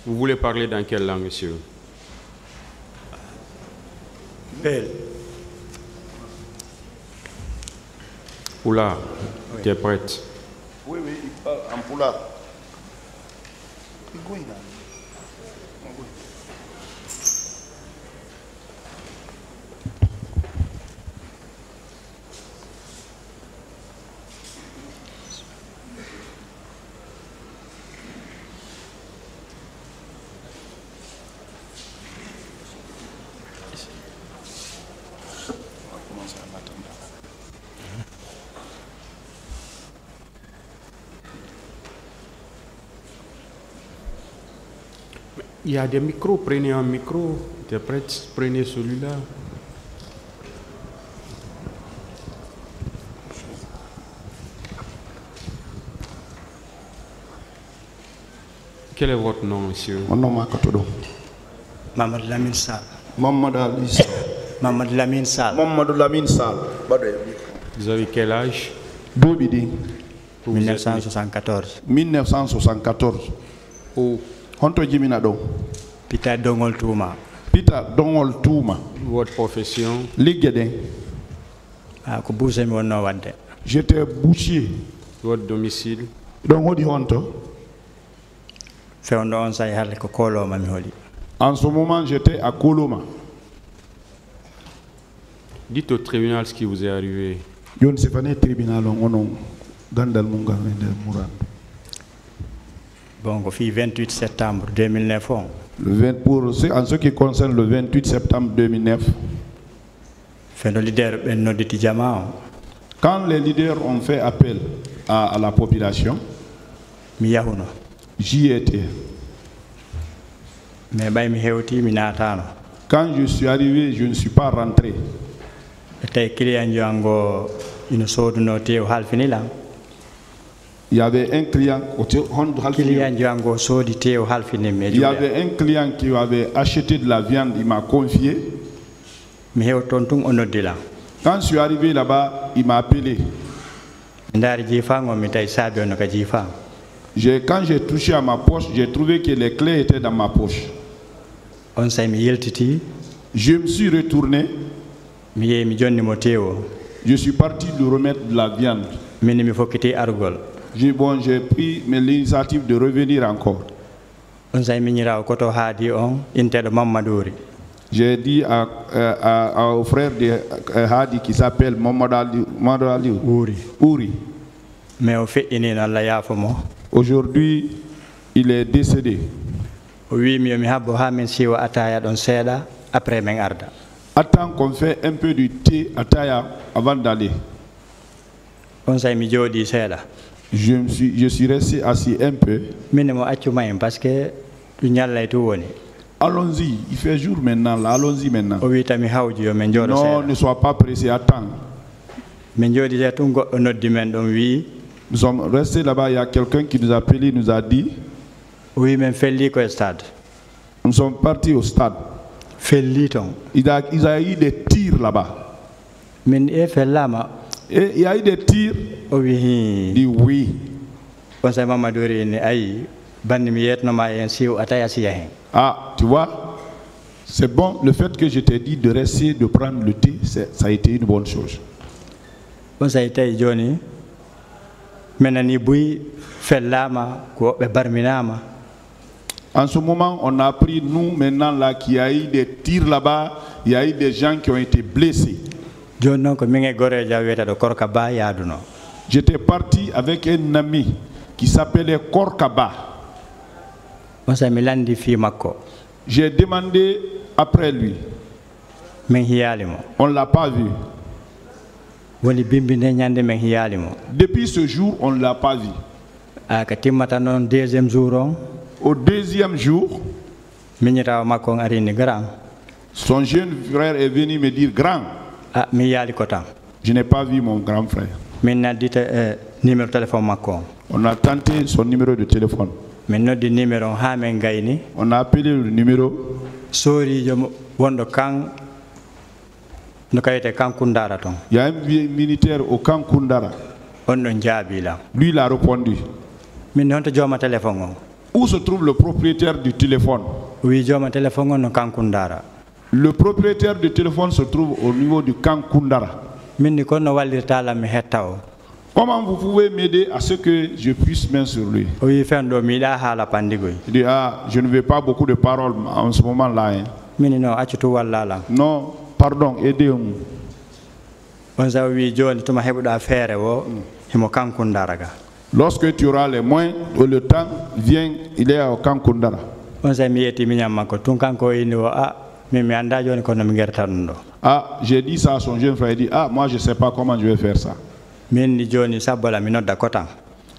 Vous voulez parler dans quelle langue, monsieur? Belle. Poula, tu es prête? Oui, il parle en poula. Il y a des micros, prenez un micro. Tu es prête? Prenez celui-là. Quel est votre nom, monsieur? Mon nom est Katodo. Mamadou Lamine Sall. Mamadou Ali Sall. Mamadou Lamine Sall. Mamadou Lamine Sall. Vous avez quel âge? Dobidi. 1974. 1974. Où? Honto Jimina do. Peter Dongol Touma. Peter Dongol Touma. Votre profession? Ligede. Ko bouse mi wonno wadde. J'étais boucher. Votre domicile? Donc on dit honto. Fewndo on say halle ko koloma mi holi. En ce moment, j'étais à Koloma. Dites au tribunal ce qui vous est arrivé. Je ne sais pas si tribunal on gandal mungal de Mourad. Bon, fi 28 septembre 2009 on. En ce qui concerne le 28 septembre 2009, Fendo leader ben noditi jama. quand les leaders ont fait appel à la population, Mi yahuno. j'y étais. Mais bay mi hewti mi natano. Quand je suis arrivé, je ne suis pas rentré. Tay client jango ino soduno tew halfinila. Il y avait un client Client jango sodi tew halfini me. Il y avait un client qui avait acheté de la viande, il m'a confié. Mi hewton tung onodila. Quand je suis arrivé là-bas, il m'a appelé. Ndari jifango mi tay sabi on ka jifa. Quand j'ai touché à ma poche, j'ai trouvé que les clés étaient dans ma poche. On say mi yeltiti. Je me suis retourné. Mi jonni mo tewo. Je suis parti lui remettre de la viande. Min mi fokkiti argol. J'ai pris l'initiative de revenir encore. On say mi nyira koto haadi on intedo Mamadouri. J'ai dit au frère de Hadi qui s'appelle Mamadou Ali Ouri. Mais au fait Allah yafomo. Aujourd'hui, il est décédé. Oui, mi habbo ha men siwa ataya don seda après men arda. Attends qu'on fait un peu du thé à Taya avant d'aller. On say mi jodi seda. Je suis resté assis un peu. Minemo accu may parce que du nyallay to woni. Allons-y, il fait jour maintenant là, allons-y maintenant. O wi tami hawji yo men jodo seda. Non, ne sois pas pressé, attends. Men jodi je tun goddo noddi men don wi. Nous sommes restés là-bas, il y a quelqu'un qui nous a appelé, nous a dit. Oui, men felli ko stade. Nous sommes partis au stade. Felliton. Il y a eu des tirs là-bas. Men e fellama. Et il y a eu des tirs. O wi dit oui. On say Mamadouri ni ay bandi mi yetno ma en siw ataya siya hen. Ah, tu vois, c'est bon. Le fait que je t'ai dit de rester, de prendre le thé, ça a été une bonne chose. On say tay joni menani buy fellama ko be barminama. En ce moment, on a appris, nous, maintenant, là, qu'il y a eu des tirs là-bas, il y a eu des gens qui ont été blessés. J'étais parti avec un ami qui s'appelait Korkaba. J'ai demandé après lui. On ne l'a pas vu. Depuis ce jour, on ne l'a pas vu. Au deuxième jour, son jeune frère est venu me dire grand. Je n'ai pas vu mon grand frère. On a tenté son numéro de téléphone. On a appelé le numéro. Il y a un militaire au camp Kundara. Lui, il a répondu. Où se trouve le propriétaire du téléphone? o wi jooma téléphone on no kankundara. Le propriétaire du téléphone se trouve au niveau du camp Koundara. min ni kon no wallirta lam mi hetta o. Comment vous pouvez m'aider à ce que je puisse mettre sur lui? o wi fendo mi da hala pandigoy. Il dit, ah, je ne veux pas beaucoup de paroles en ce moment-là. Hein. min no accutu wallala. Non, pardon, aidez-moi. on sa wi joni tuma hebuda feere wo himo kankundara ga. Lorsque tu auras les moyens, le temps vient, il est au camp Koundara. on sa mi yeti mi nyamma ko tun kanko ini wo mi anda joni ko no mi gertan do. Ah, j'ai dit ça à son jeune frère, il dit, ah, moi je ne sais pas comment je vais faire ça. min ni joni sabbola mi nodda kotan.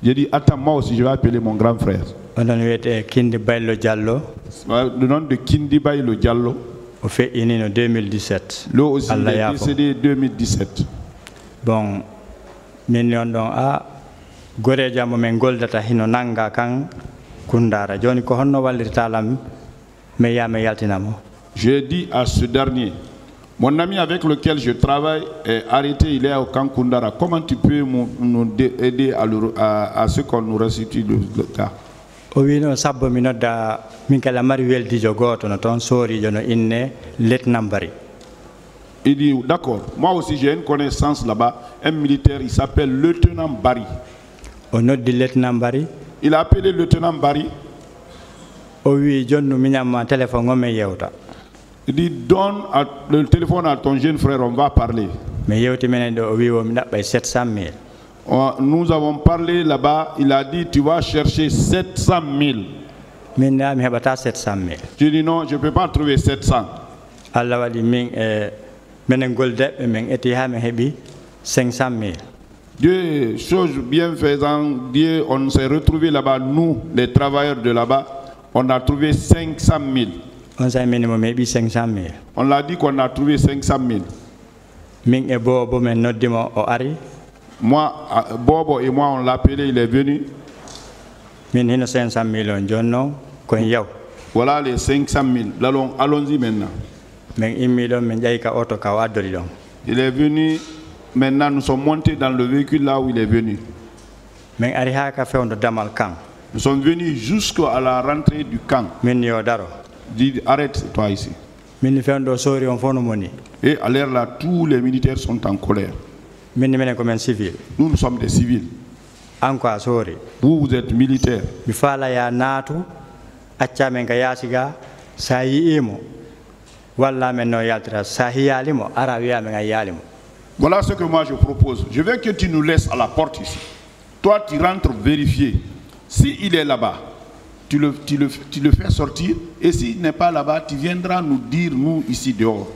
J'ai dit, attends, moi aussi je vais appeler mon grand frère. on don wiyete Kindi Baylo Diallo. Le nom de Kindi Baylo Diallo. o fe ini no 2017. Lui aussi, il est décédé 2017. bon min non don goreja mo men goldata hino nanga kan kundara joni ko honno wallirta lam me yama yaltinamo. J'ai dit à ce dernier, mon ami avec lequel je travaille est arrêté, il est au camp Koundara. Comment tu peux nous aider à ce qu'on nous restitue le cas? o wino sabbo mi nodda min kala mari weldijo goto no ton sorijo no inne letnambari. Il dit, d'accord, moi aussi j'ai une connaissance là-bas, un militaire, il s'appelle lieutenant Barry. o noddi letnambari. Il a appelé lieutenant Barry. o wi jonnu mi ñamma téléphone o me yewta. Il dit, donne le téléphone à ton jeune frère, on va parler. mais yewti menen do o wi o mi dabbay 700 000. Nous avons parlé là-bas, il a dit, tu vas chercher 700 000. min mi hebata 700 000. Je dis, non, je ne peux pas trouver 700. allah waɗi min menen goldeɓe min eti ha min heeɓi 500 000. Dieu, chose bienfaisante, Dieu, on s'est retrouvé là-bas, nous, les travailleurs de là-bas, on a trouvé 500 000. on sa minimum heeɓi 500 000. On l'a dit qu'on a trouvé 500 000. min e bobo men noddimo o ari. Moi, Bobo et moi, on l'a appelé, il est venu. min hino 500 000 on jonno kon yaw. Voilà les 500 000. Allons-y maintenant. min immi ɗon min ƴayi ka oto ka o addori ɗon. Il est venu. Maintenant, nous sommes montés dans le véhicule là où il est venu. min ari ha ka fewndo damal kan. Nous sommes venus jusqu'à la rentrée du camp. min yo daro. Dit, arrête-toi ici. min fewndo sori on fof no moni. Et à l'heure là, tous les militaires sont en colère. min minen ko men civil. Nous, nous sommes des civils. an ko a sori. Vous êtes militaires. mi faala ya naatu acca men ka yaasi ga sa yi'imo walla men no yaltira sa hiyalimo ara wiya men a yalimo. Voilà ce que moi je propose. Je veux que tu nous laisses à la porte ici. Toi, tu rentres vérifier. S'il est là-bas, tu le fais sortir. Et s'il n'est pas là-bas, tu viendras nous dire, nous, ici dehors.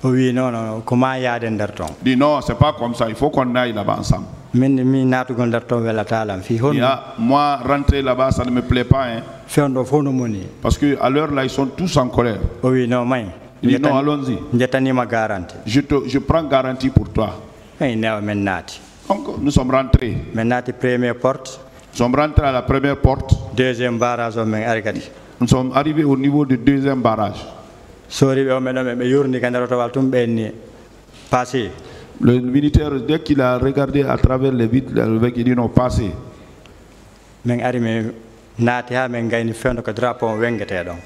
Oui, non, non, comment y a des dertons? Dis non, c'est pas comme ça. Il faut qu'on aille là-bas ensemble. Moi, rentrer là-bas, ça ne me plaît pas. Hein. Parce qu'à l'heure là, ils sont tous en colère. Oui, non, mais. Il dit non, allons-y. Je prends garantie pour toi. Donc, nous sommes rentrés. Première porte. Nous sommes rentrés à la première porte. Deuxième barrage. Nous sommes arrivés au niveau du deuxième barrage. Le militaire, dès qu'il a regardé à travers les vitres, il dit non, passez.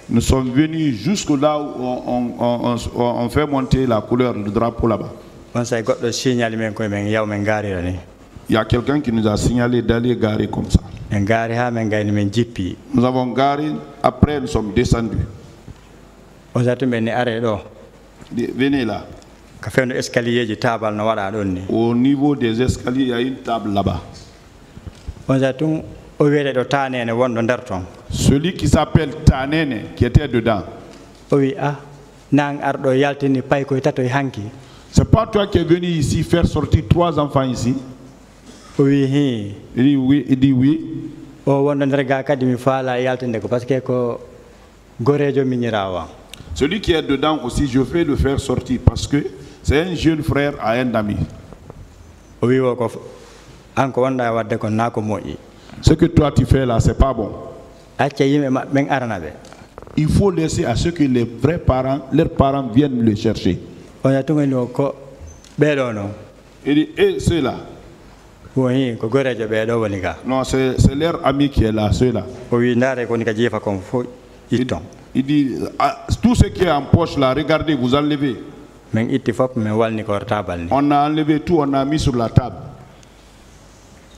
Nous sommes venus jusque là où on fait monter la couleur du drapeau là-bas. Il y a quelqu'un qui nous a signalé d'aller garer comme ça. Nous avons garé, après nous sommes descendus. Venez là. Au niveau des escaliers, il y a une table là-bas. Celui qui s'appelle Tanene, qui était dedans. C'est pas toi qui es venu ici faire sortir 3 enfants ici? Il dit oui. Il dit oui. Celui qui est dedans aussi, je vais le faire sortir parce que c'est un jeune frère à un ami. Ce que toi tu fais là, c'est pas bon. Il faut laisser à ce que les vrais parents, leurs parents viennent le chercher. Il dit, et ceux-là. Oui, ko gorejo be do woni ga. Non, c'est leur ami qui est là, ceux-là. O wi ndare ko ni ka jefa kon fo itton. Il dit, ah, tout ce qui est en poche là, regardez, vous enlevez. Men itti fop men walni ko tabal ni. On a enlevé tout, on a mis sur la table.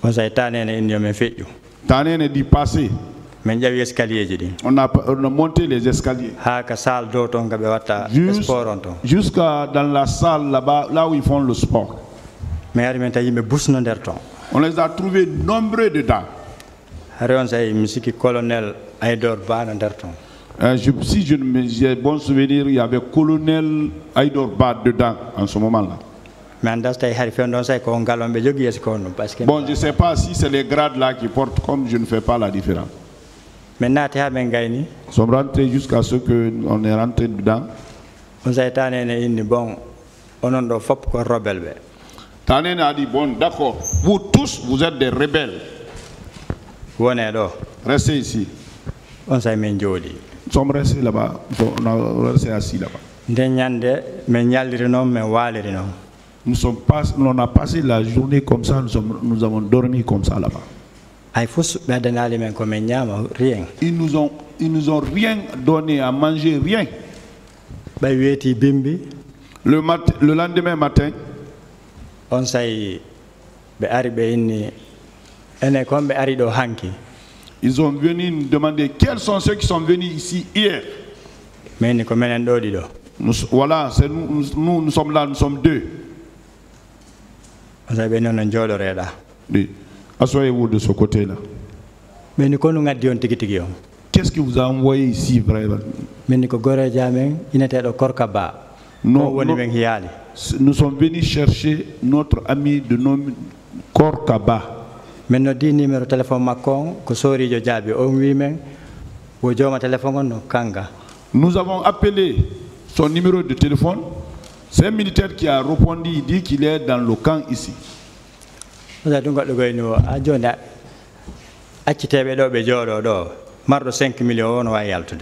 On say tanene indi men fejju. Tanene dit passer. Men jawi escalier ji di. On a monté les escaliers. Ha ka salle do ton ga be watta sport on ton. Jusqu'à dans la salle là-bas, là où ils font le sport. Mais ari men tayi me busno der ton. On les a trouvés nombreux dedans. Hari on say misiki colonel Aydor Ba no der ton. Si j'ai bon souvenir, il y avait colonel Aydor Ba dedans en ce moment-là. Bon, je ne sais pas si c'est les grades là qui portent, comme je ne fais pas la différence. Nous sommes rentrés jusqu'à ce qu'on est rentré dedans. Tanene a dit, bon, d'accord, vous tous, vous êtes des rebelles. Restez ici. Nous sommes restés là-bas, on a resté assis là-bas. On a passé la journée comme ça, nous avons dormi comme ça là-bas. Ils nous ont rien donné à manger, rien. Le lendemain matin, ils ont venu nous demander quels sont ceux qui sont venus ici hier. Voilà, nous sommes là, nous sommes deux. Asseyez-vous de ce côté-là. Qu'est-ce qui vous a envoyé ici, vraiment? Nous sommes venus chercher notre ami de nom Korkaba. Nous avons appelé son numéro de téléphone. C'est un militaire qui a répondu, il dit qu'il est dans le camp ici.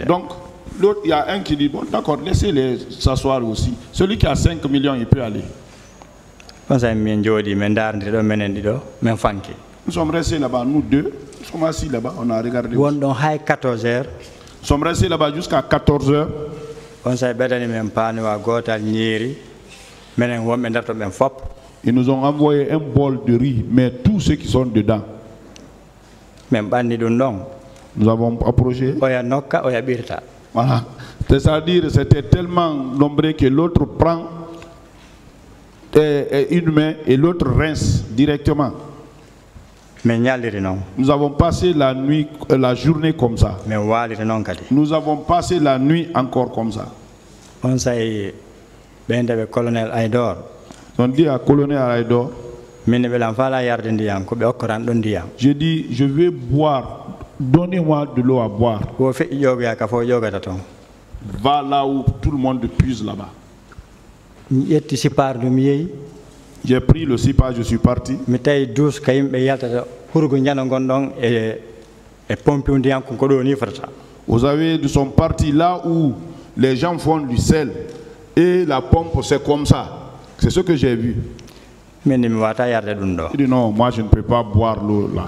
Donc, l'autre, il y a un qui dit, bon d'accord, laissez-les s'asseoir aussi. Celui qui a 5 millions, il peut aller. Nous sommes restés là-bas, nous deux. Nous sommes assis là-bas, on a regardé. Nous sommes restés là-bas jusqu'à 14 heures. Ils nous ont envoyé un bol de riz, mais tous ceux qui sont dedans. Nous avons approché. Voilà. C'est-à-dire c'était tellement nombreux que l'autre prend une main et l'autre rince directement. Nous avons passé la nuit, la journée comme ça. Nous avons passé la nuit encore comme ça. On dit à colonel Aydor, je dis, je vais boire, donnez-moi de l'eau à boire. Va là où tout le monde puise là-bas. J'ai pris le sipar, je suis parti. Vous avez, nous sommes partis là où les gens font du sel et la pompe, c'est comme ça. C'est ce que j'ai vu. Il dit non, moi je ne peux pas boire l'eau là.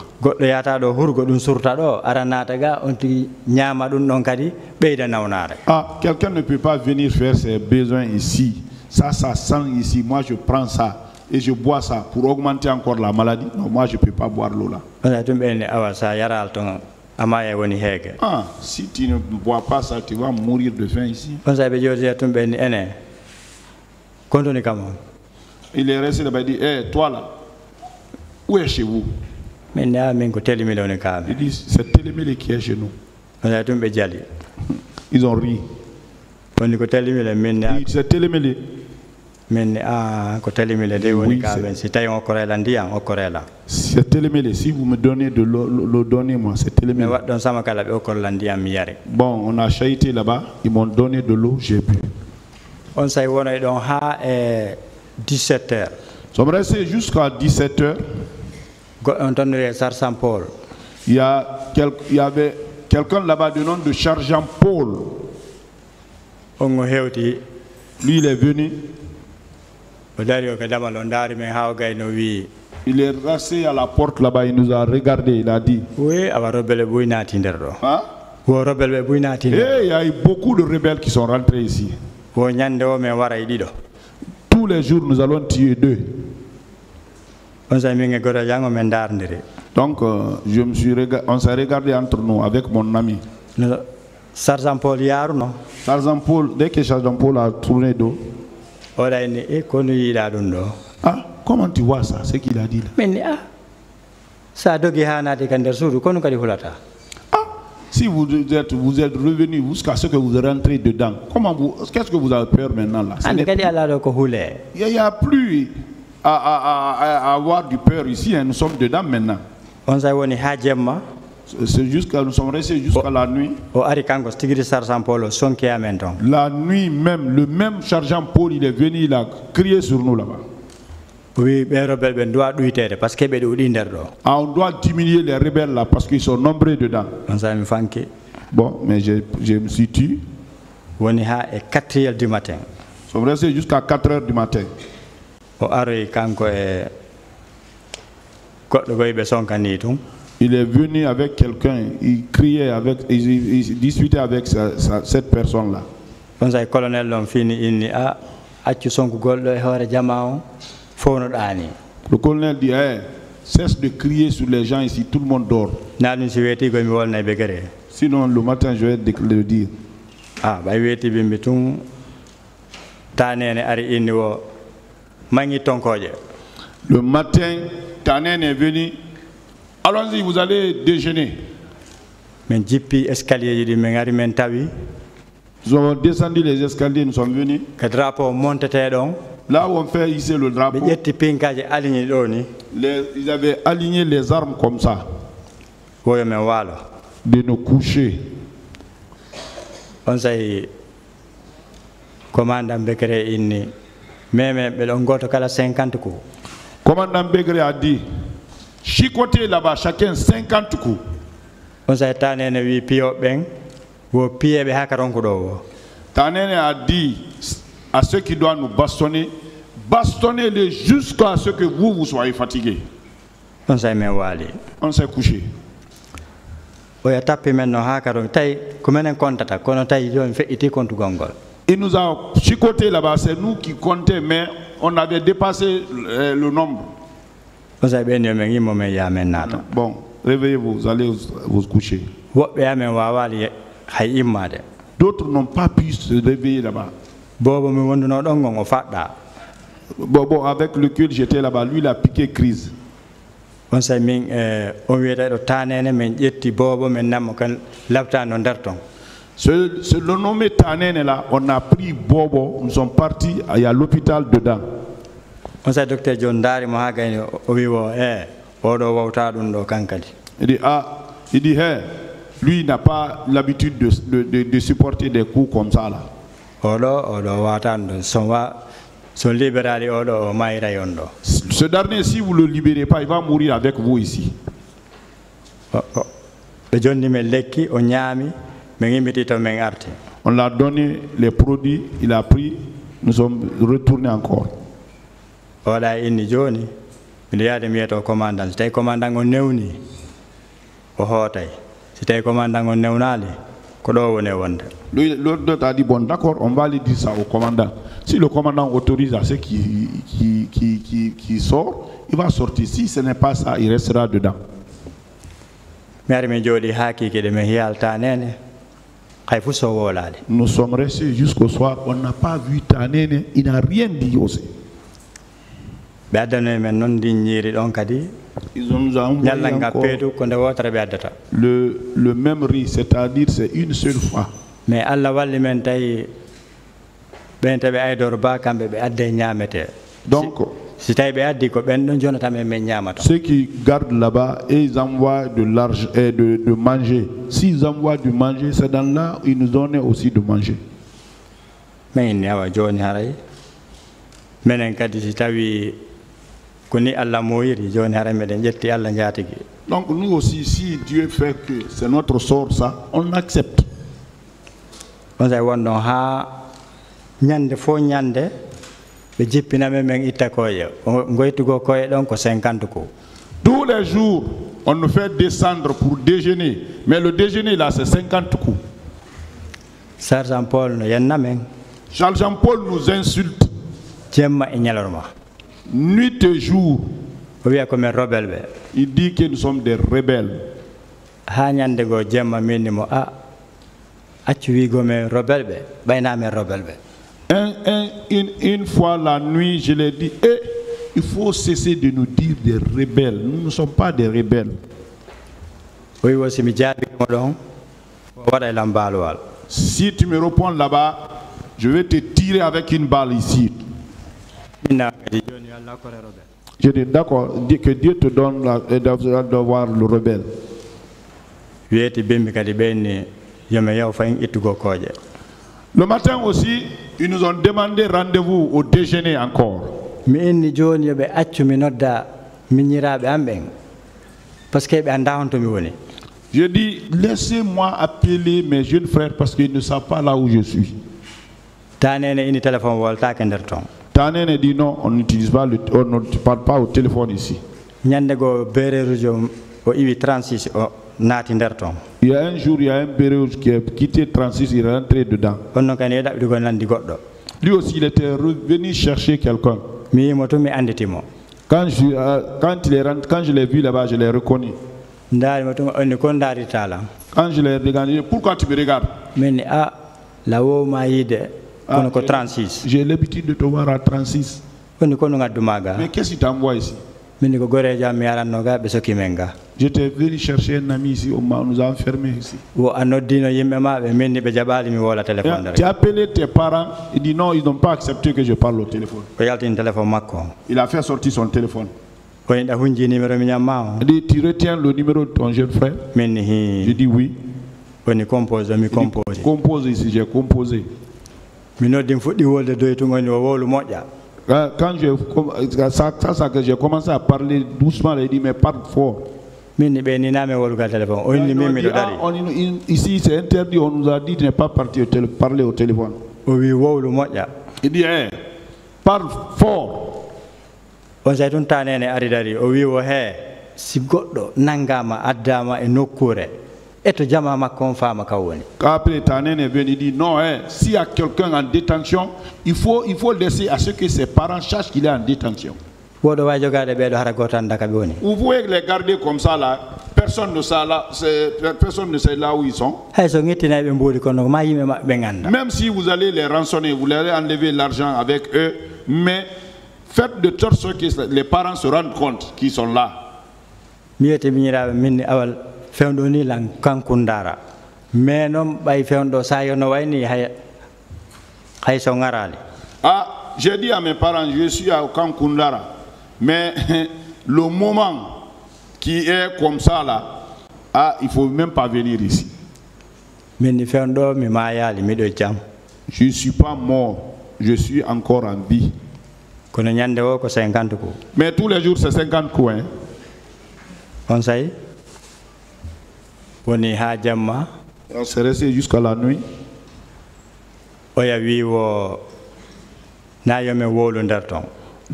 Ah, quelqu'un ne peut pas venir faire ses besoins ici. Ça sent ici. Moi je prends ça et je bois ça pour augmenter encore la maladie. Non, moi je ne peux pas boire l'eau là. Ah, si tu ne bois pas ça, tu vas mourir de faim ici. Il est resté là-bas, il dit, hey, toi là, où est chez vous? Il dit, c'est Télémélé qui est chez nous. Ils ont ri. C'est Télémélé. Oui, c'est Télémélé. Si vous me donnez de l'eau, donnez-moi. C'est Télémélé. Bon, on a chahuté là-bas. Ils m'ont donné de l'eau, j'ai bu. On s'est 17h. Nous sommes restés jusqu'à 17h. Il y avait quelqu'un là-bas du nom de Sergent Paul. Lui, il est venu. Il est resté à la porte là-bas, il nous a regardé, il a dit. Oui, awa rebelle buinati nderdo. Hein? Wo rebelle buinati. Et il y a eu beaucoup de rebelles qui sont rentrés ici. Wo nyande o me wara idido. Tous les jours, nous allons tuer 2. On sa mi nge gora jango men dar ndiri. Donc, on s'est regardé entre nous avec mon ami. Sergent Paul yaru no. Sergent Paul, dès que Sergent Paul a tourné dos. Ora ni e konu yida dundo. Ah, comment tu vois ça, ce qu'il a dit là? Mais ça dogi hanati kan der suru konu kadi hulata. Ah, si vous êtes revenu jusqu'à ce que vous rentrez dedans, qu'est-ce que vous avez peur maintenant là? Il n'y a plus à avoir du peur ici, hein, nous sommes dedans maintenant. C'est jusqu'à nous sommes restés jusqu'à la nuit. La nuit même, le même sergent Paul, il est venu, il a crié sur nous là-bas. Oui, ah, on doit diminuer les rebelles là parce qu'ils sont nombreux dedans. Bon, mais je me suis tué. On est à 4 h du matin. Nous sommes restés jusqu'à 4 h du matin. Il est venu avec quelqu'un, il criait, il discutait avec cette personne-là. Le colonel dit, hey, cesse de crier sur les gens ici, tout le monde dort. Sinon, le matin, je vais le dire. Ah, le matin, Tanen est venu. Allons-y, vous allez déjeuner. Nous avons descendu les escaliers, nous sommes venus. Là où on fait ici le drapeau, ils avaient aligné les armes comme ça. De nous coucher. On s'est commandant Bekere inni même belongoto kala 50 coups. Commandant Bekere a dit chicoter là-bas chacun 50 coups. On s'est tanene wi pio ben wo piebe hakaronko do. Tanene a dit à ceux qui doivent nous bastonner, bastonnez-les jusqu'à ce que vous soyez fatigués. On s'est mis wali. On s'est couché. Oya tapé maintenant hakaron tay komenen kontata kono tay yon fait iti kontu gongol. Il nous a chicoté là-bas, c'est nous qui comptons, mais on avait dépassé le nombre. Bon, réveillez-vous, vous allez vous coucher. D'autres n'ont pas pu se réveiller là-bas. Bon, avec lequel j'étais là-bas, lui il a piqué crise. Ce le nommé Tanen là, on a pris Bobo, nous sommes partis, il y a l'hôpital dedans. On sait docteur John Dari Mohagani Ovivo, il dit, hey, lui il n'a pas l'habitude de supporter des coups comme ça là. Ce dernier, si vous ne le libérez pas, il va mourir avec vous ici. On l'a donné les produits, il a pris, nous sommes retournés encore. L'autre a dit, bon d'accord, on va aller dire ça au commandant. Si le commandant autorise à ceux qui sortent, il va sortir. Si ce n'est pas ça, il restera dedans. Nous sommes restés jusqu'au soir, on n'a pas vu Tanene, il n'a rien dit aussi. Ils nous ont envoyé encore le même riz, c'est-à-dire c'est une seule fois. Mais Allah donc, ceux qui gardent là-bas et ils envoient de l'argent et de manger. S'ils envoient du manger, c'est dans là ils nous donnent aussi de manger. Donc nous aussi, si Dieu fait que c'est notre sort ça, on accepte. ɓe jippiname men itta koye goytugo koye ɗon ko 50 coups. Tous les jours, on nous fait descendre pour déjeuner. Mais le déjeuner, là, c'est 50 coups. Sergent Paul no yennamen. Charles Jean-Paul nous insulte. Jemma e ñalorma. Nuit et jour. O wiya ko men rebelle ɓe. Il dit que nous sommes des rebelles. Ha ñande go jemma minni mo accu wigo men rebelle ɓe ɓaynamen rebelle ɓe. Une fois la nuit, je l'ai dit, il faut cesser de nous dire des rebelles. Nous ne sommes pas des rebelles. Oui, aussi, mi jaabimo ɗon waɗa e lambalowal. Si tu me réponds là-bas, je vais te tirer avec une balle ici. Je dis d'accord, que Dieu te donne d'avoir le rebelle. Le matin aussi, ils nous ont demandé rendez-vous au déjeuner encore. Je dis, laissez-moi appeler mes jeunes frères parce qu'ils ne savent pas là où je suis. Tanene dit non, on n'utilise pas, on ne parle pas au téléphone ici. Il y a un jour, il y a un béréo qui a quitté 36, il est rentré dedans. Lui aussi, il était revenu chercher quelqu'un. Quand je l'ai vu là-bas, je l'ai reconnu. Quand je l'ai regardé, pourquoi tu me regardes? J'ai l'habitude de te voir à 36. Mais qu'est-ce qui t'envoie ici? J'étais venu chercher un ami ici, on nous a enfermés ici. Tu as appelé tes parents, il dit non, ils n'ont pas accepté que je parle au téléphone. Il a fait sortir son téléphone. Il dit, tu retiens le numéro de ton jeune frère? Je dis oui. Il dit, compose ici, j'ai composé. Quand j'ai commencé à parler doucement, il dit mais parle fort. Ici c'est interdit, on nous a dit de ne pas parler au téléphone. Il dit parle fort. Après Tanen est venu, il dit non, s'il y a quelqu'un en détention, il faut laisser à ce que ses parents sachent qu'il est en détention. Vous pouvez les garder comme ça là, personne ne sait là où ils sont. Même si vous allez les rançonner, vous allez enlever l'argent avec eux, mais faites de telle sorte que les parents se rendent compte qu'ils sont là. Fewndo ni lan kankundara mais non bay fewndo sayo no wayni hay so ngarali. J'ai dit à mes parents, je suis à Kankundara, mais le moment qui est comme ça là, il faut même pas venir ici. Mais ni fewndo mi mayali mi do jam. Je suis pas mort, je suis encore en vie. Kono nyande wo ko 50 coups. Mais tous les jours c'est 50 coups hein. On sait. On s'est resté jusqu'à la nuit.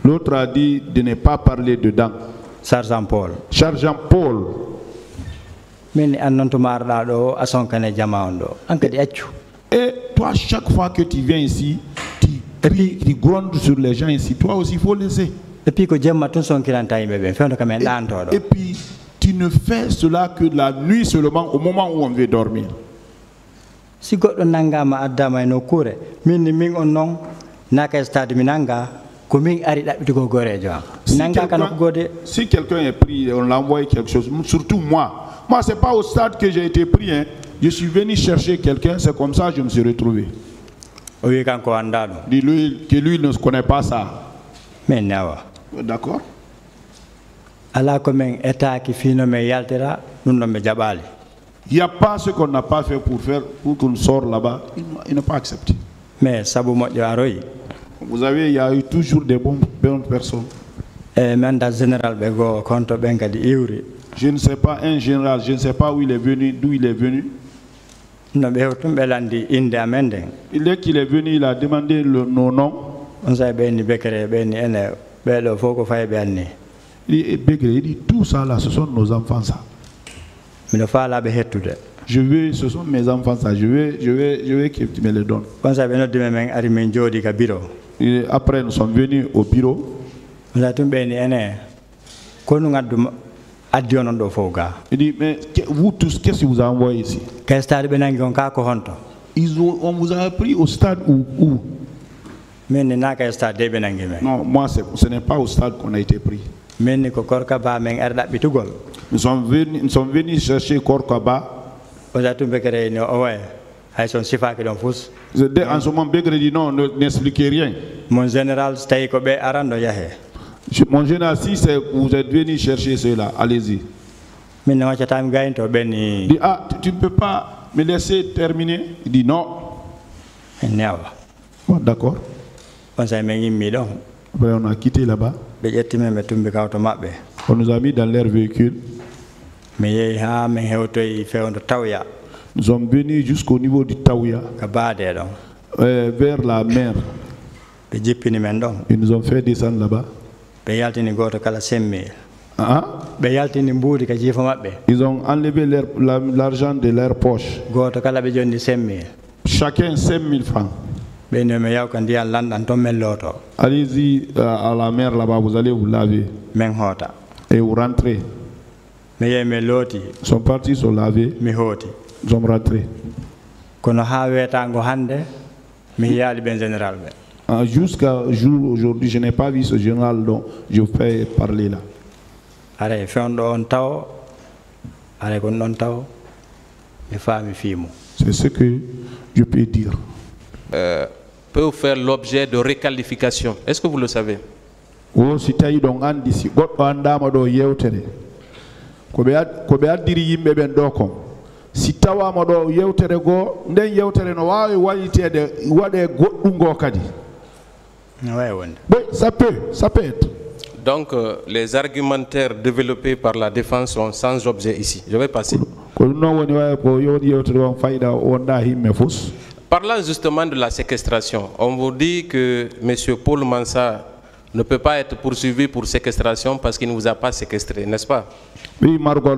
L'autre a dit de ne pas parler dedans. Sergent Paul. Sergent Paul. Et toi, chaque fois que tu viens ici, tu grondes sur les gens ici. Toi aussi, il faut laisser. Et puis, tu ne fais cela que la nuit seulement, au moment où on veut dormir. Si quelqu'un est pris, on l'envoie quelque chose. Surtout moi. Moi, c'est pas au stade que j'ai été pris. Hein. Je suis venu chercher quelqu'un, c'est comme ça que je me suis retrouvé. Dis-lui que lui ne connaît pas ça. D'accord? Il n'y a pas ce qu'on n'a pas fait pour qu'on sorte là-bas. Il n'a pas accepté. Mais vous avez, il y a eu toujours des bonnes personnes. Je ne sais pas, un général, je ne sais pas où il est venu, d'où il est venu. Dès qu'il est venu, il a demandé nos noms. On sait Benny Becker, Benny Ene, Bello Foco Fire Benny. Il dit tout ça là, ce sont nos enfants ça. Mais le fa là behet tout. Ce sont mes enfants ça. Je veux que tu me les donnes. On sait bien de même arrivé Jody Kabiro. Et après nous sommes venus au bureau. On a tout Benny Ene. Konunga Adionon do Foga. Il dit mais vous tous qu'est-ce que vous avez envoyé ici? Quel stade Benangon Kako Honto? On vous a pris au stade où? Mais n'a stade de Benangime. Non, moi ce n'est pas au stade qu'on a été pris. Mais ni Korkaba Meng Erda Bitugol. Nous sommes venus chercher Korkaba. On a tout Bekere no ouais. Ils sont si fâchés dans fous. En ce moment, Bekere dit non, n'expliquez rien. Mon général stay Kobe Arando Yahe. Mon général, si vous êtes venu chercher cela, allez-y. Mais non, tu as Benny. Il dit ah, tu ne peux pas me laisser terminer. Il dit non. Bon, d'accord. On s'est mis donc. Après, on a quitté là-bas. On nous a mis dans leur véhicule. Nous sommes venus jusqu'au niveau du Taouya, vers la mer. Ils nous ont fait descendre là-bas. Ils ont enlevé l'argent de leur poche. Chacun 5 000 francs. Allez-y à la mer là-bas, vous allez vous laver. Et vous rentrez. Ils sont partis se laver. Ils sont rentrés. Jusqu'à jour aujourd'hui, je n'ai pas vu ce général dont je fais parler là. C'est ce que je peux dire. Peut faire l'objet de réqualification. Est-ce que vous le savez? Si tawama do yewtere go nden yewtere no wawi wayitede wade goddum go kadi ça peut être. Donc les argumentaires développés par la défense sont sans objet ici. Je vais passer. Parlant justement de la séquestration, on vous dit que M. Paul Mansa ne peut pas être poursuivi pour séquestration parce qu'il ne vous a pas séquestré, n'est-ce pas? Oui, Margot,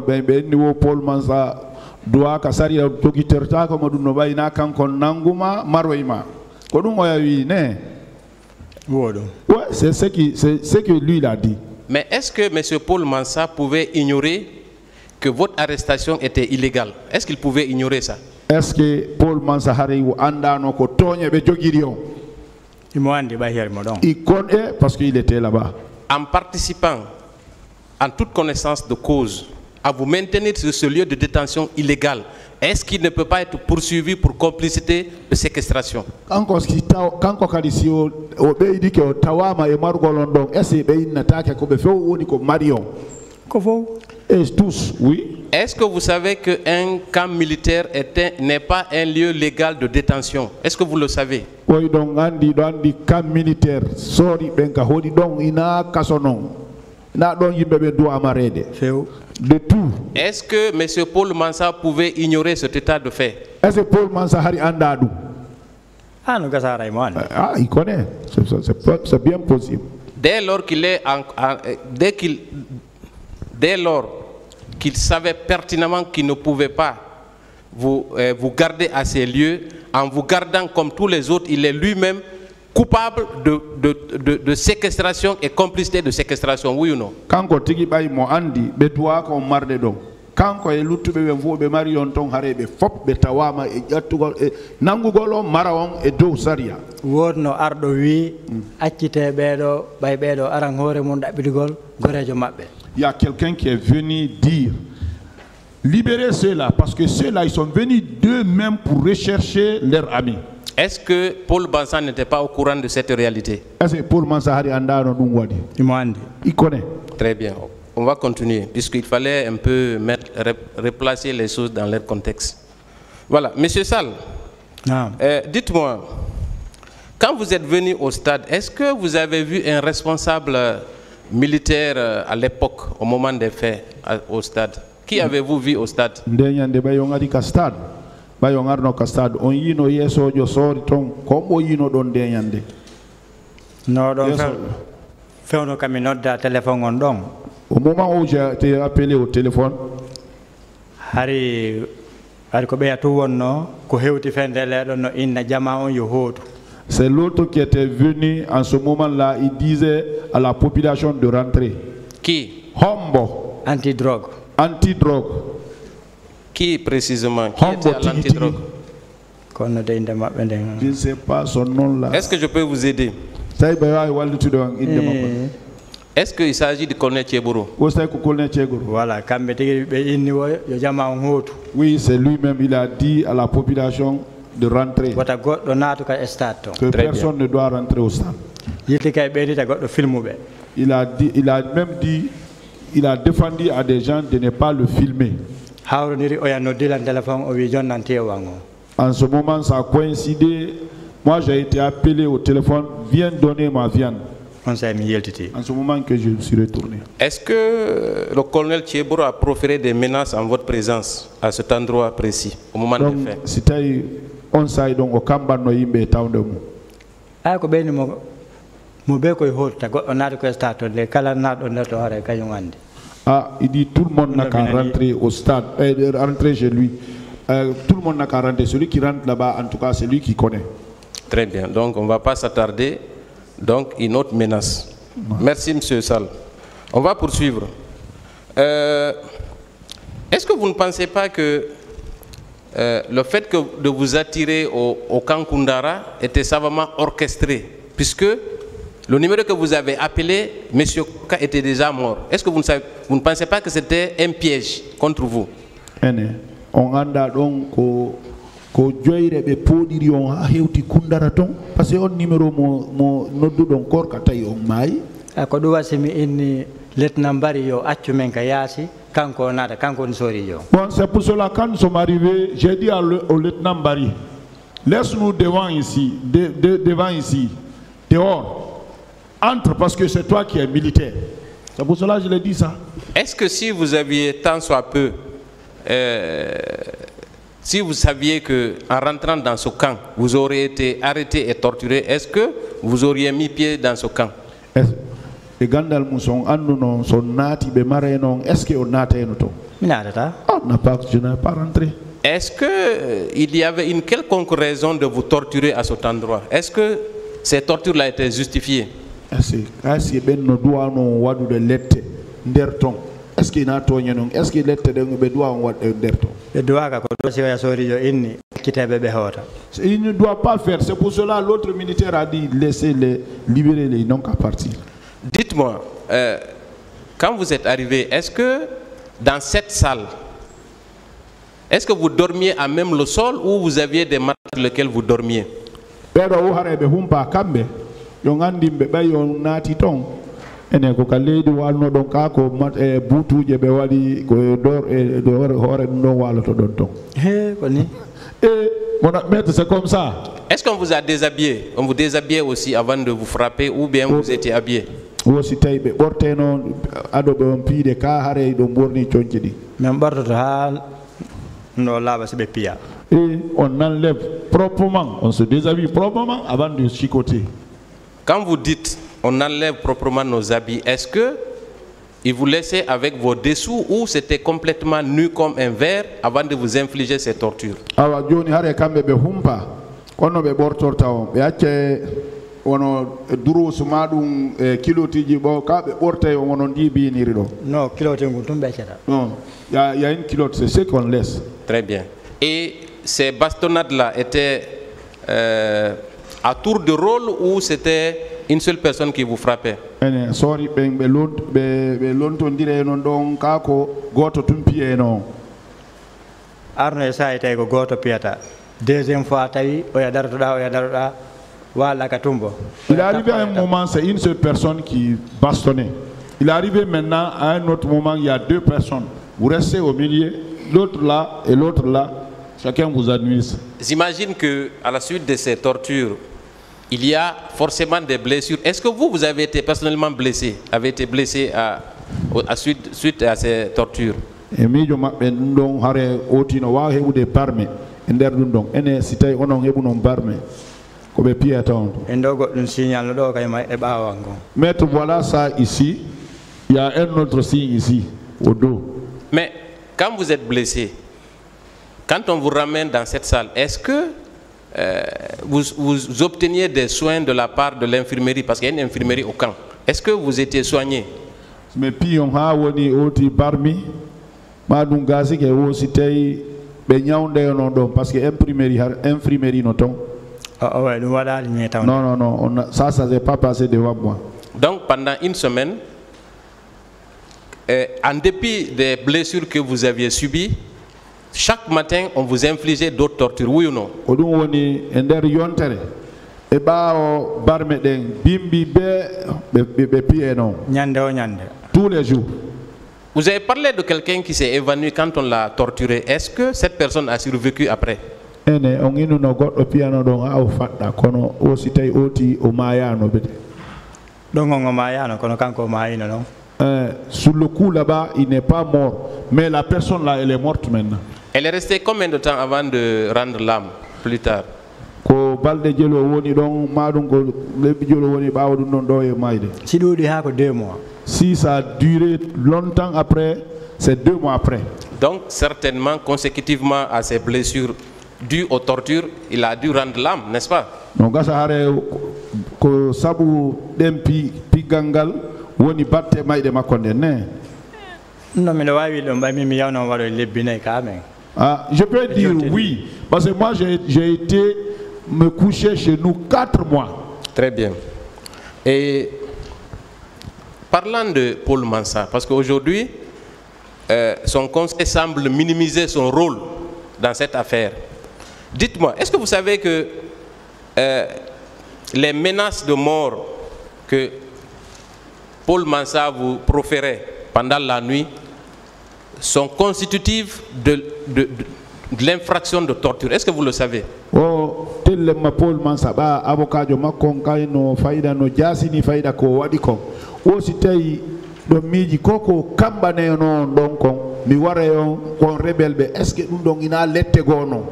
Paul Mansa doit kasari dokiterta ko modum no bayina kanko nanguma maroyma ko dum oya wi ne wodo ouais c'est ce que lui il a dit. Mais est-ce que M. Paul Mansa pouvait ignorer que votre arrestation était illégale? Est-ce qu'il pouvait ignorer ça? Est-ce que Paul Mansa hari andano ko toñe be jogiri on il connaît parce qu'il était là-bas. En participant en toute connaissance de cause à vous maintenir sur ce lieu de détention illégal, est-ce qu'il ne peut pas être poursuivi pour complicité de séquestration? Oui. Est-ce que vous savez qu'un camp militaire n'est pas un lieu légal de détention? Est-ce que vous le savez? Oui, donc camp militaire, de tout. Est-ce que M. Paul Mansa pouvait ignorer cet état de fait? Est-ce que Paul Mansa hari andadu? Il connaît. C'est bien possible. Dès lors qu'il savait pertinemment qu'il ne pouvait pas vous garder à ces lieux, en vous gardant comme tous les autres, il est lui-même coupable de séquestration et complicité de séquestration, oui ou non? Kanko tigi bay mo andi be duwa ko marde do kanko e luttube be fobe mari on ton harebe fop be tawama e jattugol e nangugol marawon e dow saria wodno ardo wi accite beedo bay beedo aran hore mon dabbidigol gorejo mabbe. Il y a quelqu'un qui est venu dire libérez ceux-là parce que ceux-là ils sont venus d'eux-mêmes pour rechercher leurs amis. Est-ce que Paul Mansa n'était pas au courant de cette réalité? Est-ce que Paul Mansa hari andano dum wadi? Il connaît. Très bien. On va continuer puisqu'il fallait un peu replacer les choses dans leur contexte. Voilà, Monsieur Sall. Dites-moi, quand vous êtes venu au stade, est-ce que vous avez vu un responsable militaire à l'époque, au moment des faits, au stade? Qui avez-vous vu au stade? Non, donc, faire nos camions de téléphone en don. Au moment où j'ai été appelé au téléphone, c'est l'autre qui était venu en ce moment-là. Il disait à la population de rentrer. Qui? Hombo. Anti-drogue. Anti-drogue. Qui précisément? Qui était à l'anti-drogue? Je ne sais pas son nom là. Est-ce que je peux vous aider? Est-ce qu'il s'agit de colonel Tchéboro? Voilà. Oui, c'est lui-même. Il a dit à la population de rentrer. Que personne ne doit rentrer au stade. Il a même dit, il a défendu à des gens de ne pas le filmer. En ce moment, ça a coïncidé. Moi, j'ai été appelé au téléphone, viens donner ma viande. En ce moment que je me suis retourné. Est-ce que le colonel Tchéboro a proféré des menaces en votre présence à cet endroit précis, au moment des faits? C'était on sait donc au Kamba no yimbe tawde mu. Ah, il dit tout le monde n'a qu'à rentrer au stade, rentrer chez lui. Tout le monde n'a qu'à rentrer. Celui qui rentre là-bas, en tout cas, c'est lui qui connaît. Très bien. Donc, on ne va pas s'attarder. Donc, une autre menace. Merci, M. Sall. On va poursuivre. Est-ce que vous ne pensez pas que le fait de vous attirer au camp Koundara était savamment orchestré, puisque le numéro que vous avez appelé, M. K était déjà mort? Est-ce que vous ne pensez pas que c'était un piège contre vous? On anda donc ko joyre be podiri on ha hewti Koundara ton parce que on numéro mo noddu don kor ka tay on may ko do wasimi inni letna mbari yo accu men ka yaasi kanko nada kanko on sori yo. Bon, c'est pour cela quand nous sommes arrivés, j'ai dit au lieutenant Mbari, laisse-nous devant ici, devant ici, dehors, entre parce que c'est toi qui es militaire. C'est pour cela que je l'ai dit ça. Est-ce que si vous aviez tant soit peu si vous saviez qu'en rentrant dans ce camp, vous auriez été arrêté et torturé, est-ce que vous auriez mis pied dans ce camp? Est-ce que on n'a pas, je n'ai pas rentré. Est-ce qu'il y avait une quelconque raison de vous torturer à cet endroit? Est-ce que ces tortures-là étaient justifiées? Est-ce qu'il y a est-ce qu'il est il ne doit pas le faire. C'est pour cela l'autre militaire a dit laissez-les libérer, les non qu'à partir. Dites-moi, quand vous êtes arrivé, est-ce que dans cette salle, est-ce que vous dormiez à même le sol ou vous aviez des matelas sur lesquels vous dormiez? Ene ko kaledi walno don ka ko mat e buutuje be wali ko dor e do hore no walato don ton koni mon maître, c'est comme ça. Est-ce qu'on vous a déshabillé? On vous déshabillait aussi avant de vous frapper ou bien vous étiez habillé? Aussi tay be borteno ado be on piide ka hare do borni cioncidi même barto ha no laba se be pia et on enlève proprement, on se déshabille proprement avant de chicoter. Quand vous dites on enlève proprement nos habits, est-ce que ils vous laissaient avec vos dessous ou c'était complètement nu comme un verre avant de vous infliger ces tortures? Awa joni hare kambe be humpa kono be bortorta on be acce wono duro sumadum kilotiji bo ka be bortay wono ndibi niri do. Non, kilote ngutum beceta. Non, il y a une culotte, c'est ce qu'on laisse. Très bien. Et ces bastonnades là étaient à tour de rôle ou c'était une seule personne qui vous frappait? Sorry, be lonto ndire non don kako goto tumpi eno. Arno esa ite ko goto piata. Deuxième fois tawi o ya daroda wala katumbo. Il est arrivé à un moment, c'est une seule personne qui bastonnait. Il est arrivé maintenant à un autre moment, il y a deux personnes. Vous restez au milieu, l'autre là et l'autre là. Chacun vous administre. J'imagine que à la suite de ces tortures, il y a forcément des blessures. Est-ce que vous avez été personnellement blessé, avez été blessé suite à ces tortures? Maître, voilà ça ici. Il y a un autre signe ici, au dos. Mais quand vous êtes blessé, quand on vous ramène dans cette salle, est-ce que vous obteniez des soins de la part de l'infirmerie? Parce qu'il y a une infirmerie au camp. Est-ce que vous étiez soigné? Mais puis on a oti barmi, madungasi ke aussi tay parce que infirmerie noton. Non, ça s'est pas passé devant moi. Donc pendant une semaine, en dépit des blessures que vous aviez subies, chaque matin on vous infligeait d'autres tortures, oui ou non? Tous les jours. Vous avez parlé de quelqu'un qui s'est évanoui quand on l'a torturé. Est-ce que cette personne a survécu après? Sur le coup là-bas, il n'est pas mort. Mais la personne là, elle est morte maintenant. Elle est restée combien de temps avant de rendre l'âme plus tard? Si ça a duré longtemps après, c'est 2 mois après. Donc certainement, consécutivement à ces blessures dues aux tortures, il a dû rendre l'âme, n'est-ce pas? Non, je peux dire oui, parce que moi j'ai été me coucher chez nous 4 mois. Très bien. Et parlant de Paul Mansah, parce qu'aujourd'hui, son conseil semble minimiser son rôle dans cette affaire. Dites-moi, est-ce que vous savez que les menaces de mort que Paul Mansah vous proférait pendant la nuit sont constitutives de l'infraction de torture? Est-ce que vous le savez? Oh, Paul Mansah avocat de Makonga no faida no jasi ni faida ko wadi ko o sitay do miji koko kambane no don ko mi wara yon kon rebelbe. Est-ce que dum don ina lette gono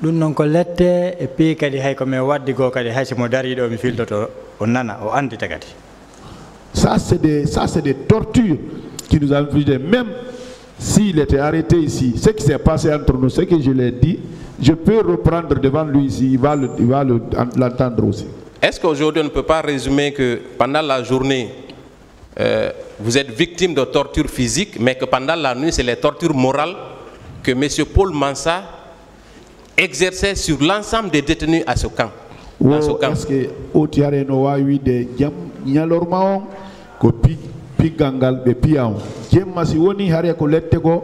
dum non ko lette e pi kadi hay ko me waddi go kadi hay mo dari do mi fildoto o nana o andi tagati. Ça c'est des tortures qui nous ont infligé. Même s'il était arrêté ici, ce qui s'est passé entre nous, ce que je l'ai dit, je peux reprendre devant lui ici, il va l'entendre aussi. Est-ce qu'aujourd'hui on ne peut pas résumer que pendant la journée, vous êtes victime de tortures physiques, mais que pendant la nuit, c'est les tortures morales que M. Paul Mansah exerçait sur l'ensemble des détenus à ce camp? Est-ce que au tiare no wa wi de jam nyalorma ko pi gangal be piaw jemma si woni hare ko lette ko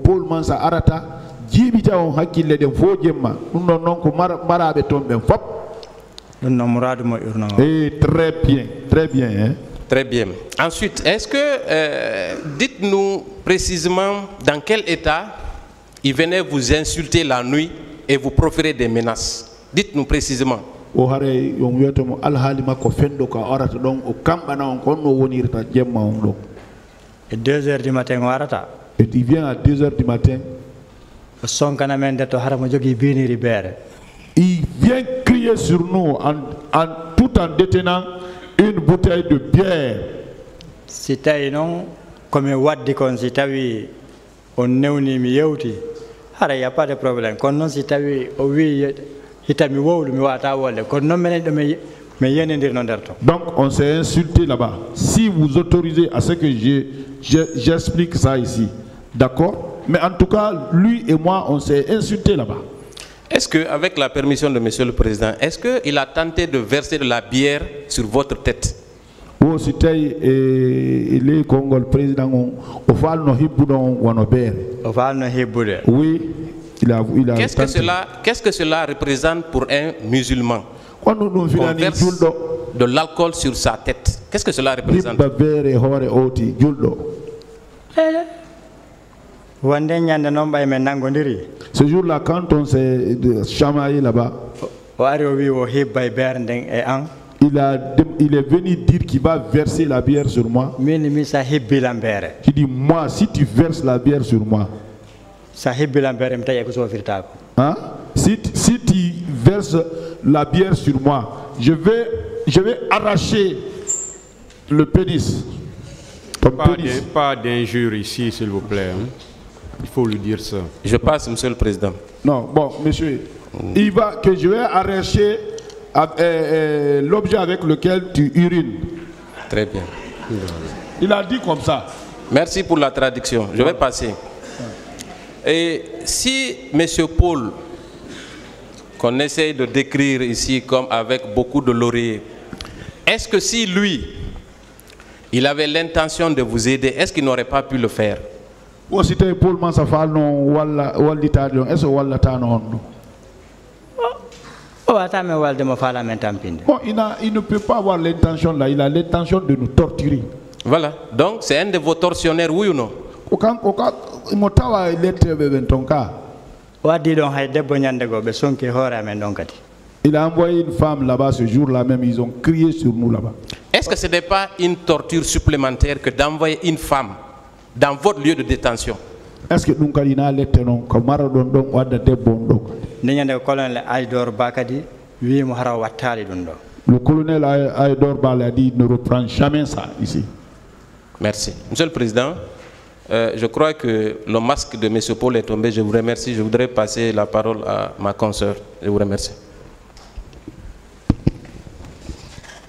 Paul Mansah arata jibita on hakkille de fo jemma dum non ko marabe tombe fop dum no muradu mo urna. Très bien hein? Très bien. Ensuite, est-ce que dites-nous précisément dans quel état il venait vous insulter la nuit et vous proférer des menaces? Dites-nous précisément. O hare on wiyotomo alhaali makko fendo ko orata don o kambana on konno wonirta jemma on do. Et 2 heures du matin o arata. Et il vient à 2 heures du matin. O sonkana men de to haramo jogi biniri bere. Il vient crier sur nous tout en détenant une bouteille de bière. Si tawi non comme waddi kon si tawi on newni mi yewti hara y a pas de problème kon non si tawi o wi hitami wowlu mi wata wolle kon non menen do me yenendir no derto. Donc on s'est insulté là-bas. Si vous autorisez à ce que j'explique ça ici, d'accord? Mais en tout cas, lui et moi, on s'est insulté là-bas. Est-ce que, avec la permission de Monsieur le Président, est-ce qu'il a tenté de verser de la bière sur votre tête? Oui, c'était le Congo, le président, oui, il a Qu'est-ce que cela représente pour un musulman? On verse de l'alcool sur sa tête. Qu'est-ce que cela représente? Ce jour-là, quand on s'est chamaillé là-bas, il est venu dire qu'il va verser la bière sur moi. Il dit, moi, si tu verses la bière sur moi, hein? Si tu verse la bière sur moi, je vais arracher le pénis. Pas d'injure ici, s'il vous plaît. Hein. Il faut lui dire ça. Je passe, Monsieur le Président. Non, bon, monsieur, je vais arracher l'objet avec lequel tu urines. Très bien. Il a dit comme ça. Merci pour la traduction. Je vais passer. Et si Monsieur Paul, qu'on essaye de décrire ici comme avec beaucoup de lauriers, est-ce que si lui, il avait l'intention de vous aider, est-ce qu'il n'aurait pas pu le faire? Bon, il ne peut pas avoir l'intention là, il a l'intention de nous torturer. Voilà, donc c'est un de vos tortionnaires, oui ou non? Il a envoyé une femme là-bas ce jour-là même, ils ont crié sur nous là-bas. Est-ce que ce n'est pas une torture supplémentaire que d'envoyer une femme dans votre lieu de détention? Est-ce que nous avons le colonel Aïdor Bal a dit ne reprend jamais ça ici. Merci. Monsieur le Président, je crois que le masque de M. Paul est tombé. Je vous remercie. Je voudrais passer la parole à ma consoeur. Je vous remercie.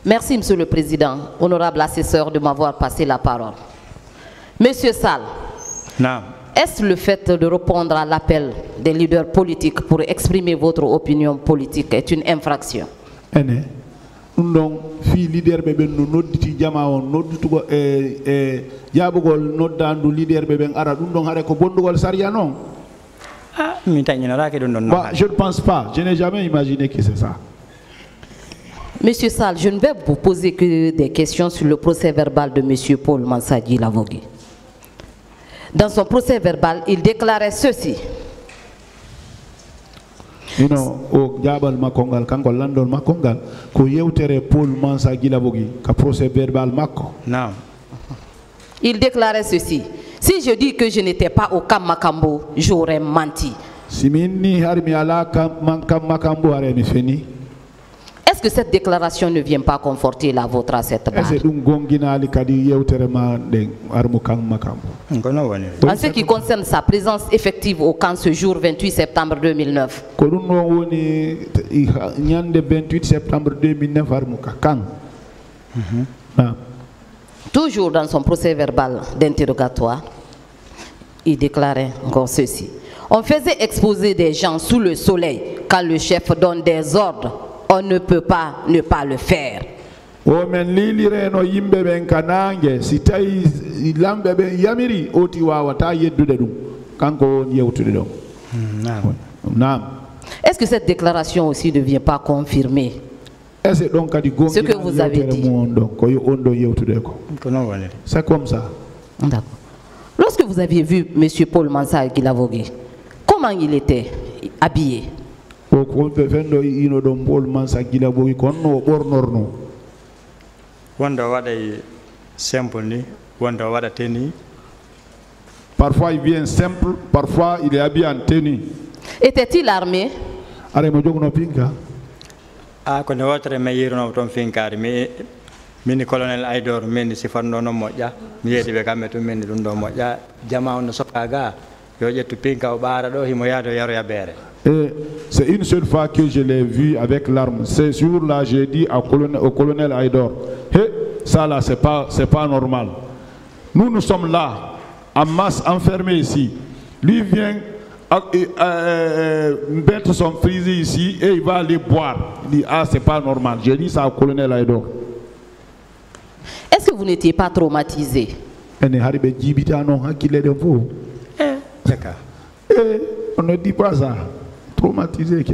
Merci, Monsieur le Président, honorable assesseur, de m'avoir passé la parole. Monsieur Sall, est-ce le fait de répondre à l'appel des leaders politiques pour exprimer votre opinion politique est une infraction? Non, fi leader bebe no nodditi jama on noddutugo jabugol noddandu leader bebe ara dum don hare ko bondugol sariya non. Je ne pense pas, je n'ai jamais imaginé que c'est ça. Monsieur Sall, je ne vais vous poser que des questions sur le procès verbal de Monsieur Paul Mansa Djilavogui. Dans son procès verbal, il déclarait ceci. You know, o jabal makongal kanko landon makongal ko yewtere Paul Mansa Djilavogui ka procès verbal makko. Non. Il déclarait ceci. Si je dis que je n'étais pas au camp Makambo, j'aurais menti. Simini harmi ala kam Makambo are mi feni. Est-ce que cette déclaration ne vient pas conforter la vôtre à cette barre? En ce qui concerne sa présence effective au camp ce jour 28 septembre 2009. Toujours dans son procès verbal d'interrogatoire, il déclarait encore ceci. On faisait exposer des gens sous le soleil quand le chef donne des ordres. On ne peut pas ne pas le faire. Est-ce que cette déclaration aussi ne vient pas confirmer ce que vous avez dit? C'est comme ça. D'accord. Lorsque vous aviez vu M. Paul Mansa Djilavogui, comment il était habillé? Parfois il vient simple, parfois il est habillé en tenue. Était-il armé? Mini colonel Aïdor mini sifando no moja mi yedi be kambe to mini dum do moja jama on sokaga yo jettu pinka o bara do himo yado yaro ya bere. C'est une seule fois que je l'ai vu avec l'arme. Ce jour-là, j'ai dit au colonel Aïdor, hey, ça là, c'est pas normal. Nous sommes là, en masse, enfermés ici. Lui vient mettre son fusil ici et il va aller boire. Il dit, ah, c'est pas normal. J'ai dit ça au colonel Aïdor. Est-ce que vous n'étiez pas traumatisé? On ne dit pas ça. Traumatisé.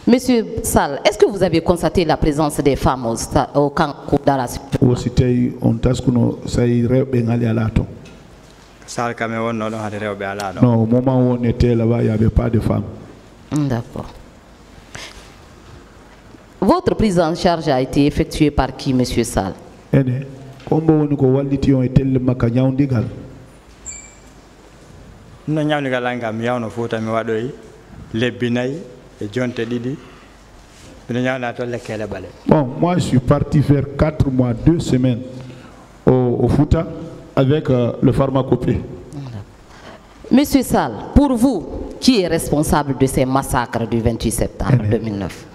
Monsieur Sall, est-ce que vous avez constaté la présence des femmes au camp d'Arras? Non, au moment où on était là-bas, il n'y avait pas de femmes. D'accord. Votre prise en charge a été effectuée par qui, Monsieur Sall? No nyawni galanga mi yawno futa mi wadoyi lebbi nayi Bon, moi je suis parti faire 4 mois, 2 semaines au Fouta avec le pharmacopée. Monsieur Sall, pour vous, qui est responsable de ces massacres du 28 septembre 2009?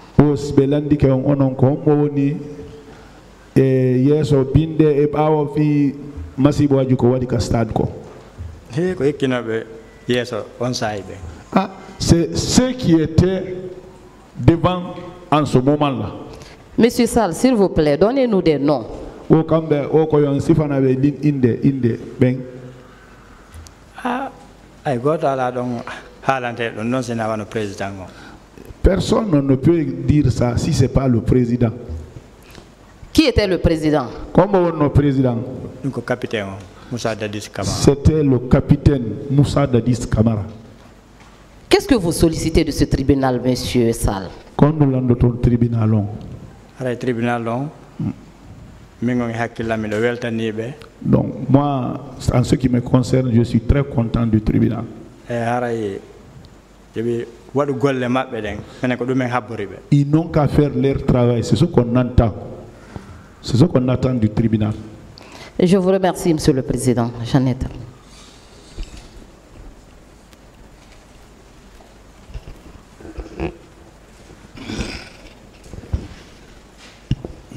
C'est ceux qui étaient devant en ce moment-là. Monsieur Sall, s'il vous plaît, donnez-nous des noms. Personne ne peut dire ça si ce n'est pas le président. Qui était le président? Comment le président? C'était le capitaine Moussa Dadis Camara. Qu'est-ce que vous sollicitez de ce tribunal, monsieur Sall? Quand nous l'avons dans le tribunal, donc moi, en ce qui me concerne, je suis très content du tribunal. Ils n'ont qu'à faire leur travail, c'est ce qu'on entend. C'est ce qu'on attend du tribunal. Je vous remercie, monsieur le président. Jeannette.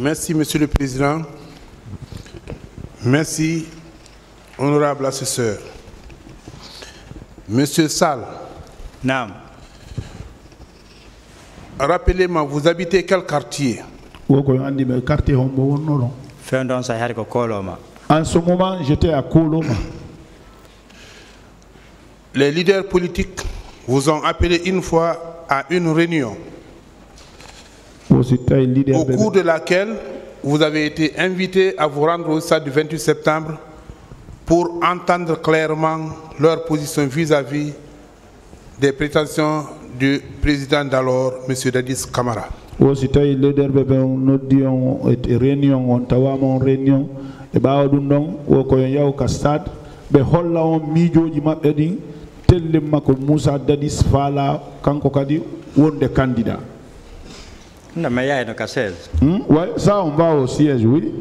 Merci, monsieur le président. Merci, honorable assesseur. Monsieur Sall. Naam. Rappelez-moi, vous habitez quel quartier? En ce moment, j'étais à Koloma. Les leaders politiques vous ont appelé une fois à une réunion, au cours de laquelle vous avez été invité à vous rendre au stade du 28 septembre pour entendre clairement leur position vis-à-vis des prétentions du président d'alors, M. Dadis Camara. Ouais, ça on va au siège, oui.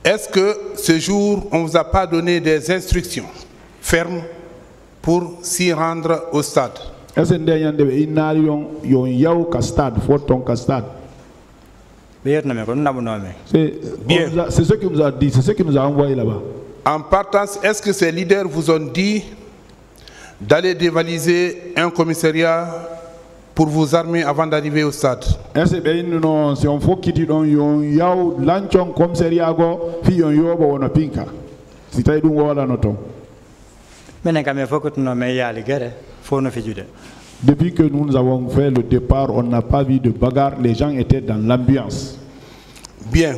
Est-ce que ce jour, on ne vous a pas donné des instructions fermes pour s'y rendre au stade? C'est ce qu'il nous a dit, c'est ce qu'il nous a envoyé là-bas. En partance, est-ce que ces leaders vous ont dit d'aller dévaliser un commissariat pour vous armer avant d'arriver au stade? Depuis que nous avons fait le départ, on n'a pas vu de bagarre, les gens étaient dans l'ambiance. Bien.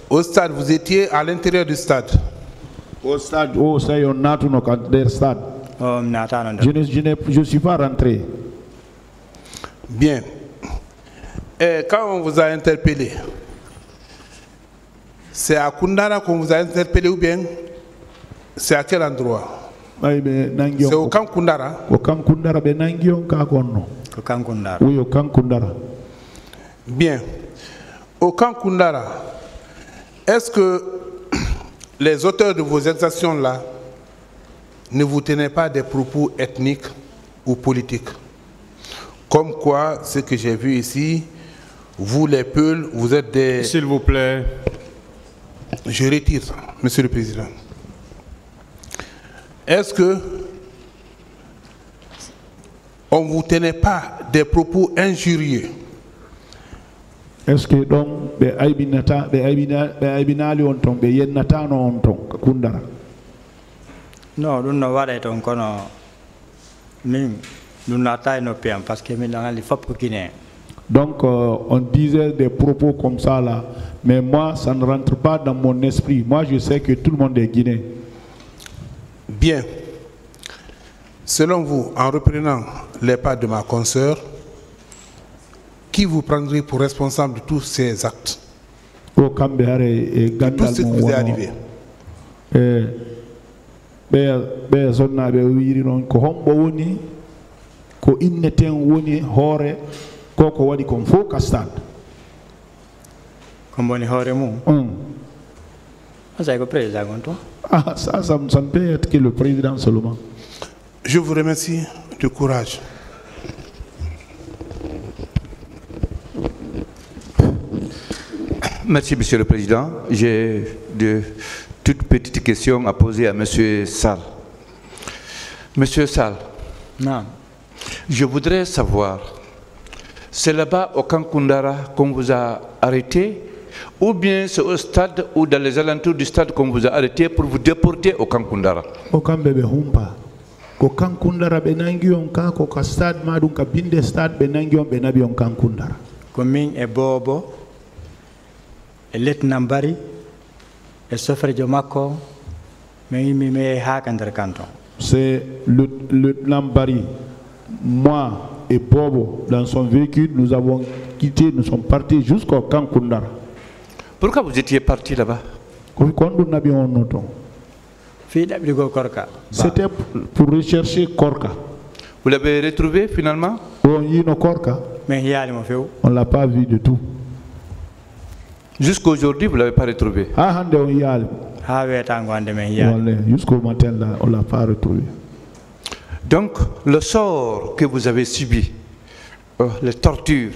Au stade, vous étiez à l'intérieur du stade? Au stade, on a tout notre stade. Je ne suis pas rentré. Bien. Et quand on vous a interpellé, c'est à Koundara qu'on vous a interpellé ou bien c'est à quel endroit? C'est au camp Koundara? Au camp Koundara, oui, au camp Koundara. Bien. Au camp Koundara, est-ce que les auteurs de vos exactions-là ne vous tenaient pas des propos ethniques ou politiques? Comme quoi, ce que j'ai vu ici, vous les Peuls, vous êtes des... S'il vous plaît. Je retire ça, monsieur le président. Est-ce que on ne vous tenait pas des propos injurieux? Est-ce que donc non, nous ne voyons pas nous n'atteignons pas parce que nous avons. Donc on disait des propos comme ça là, mais moi ça ne rentre pas dans mon esprit. Moi je sais que tout le monde est guinéen. Bien. Selon vous, en reprenant les pas de ma consoeur, qui vous prendrait pour responsable de tous ces actes? De tout ce qui vous est arrivé? ko inneten woni hoore koko wadi kon fo ka stade ko boni hoore mum ko président gonto ça ne peut être que le président seulement. Je vous remercie du courage. Merci, Monsieur le Président. J'ai de toutes petites questions à poser à Monsieur Sall. Monsieur Sall, non. Je voudrais savoir, c'est là-bas au camp Koundara qu'on vous a arrêté, ou bien c'est au stade ou dans les alentours du stade qu'on vous a arrêté pour vous déporter au camp Koundara? Au camp Bébé Humpa. Au camp Koundara, Benangion, au stade Madou, Kabinde stade, Benangion, Benabion, camp Koundara. Commune et Bobo, et Letnambari, et Sofre Jomako, mais il me hakandre canton. C'est le Nambari. Moi et Bobo, dans son véhicule, nous avons quitté, nous sommes partis jusqu'au camp Koundara. Pourquoi vous étiez parti là-bas? C'était pour rechercher Korka. Vous l'avez retrouvé finalement? On ne l'a pas vu du tout. Jusqu'à aujourd'hui, vous ne l'avez pas retrouvé? Jusqu'au matin, là, on ne l'a pas retrouvé. Donc, le sort que vous avez subi, les tortures,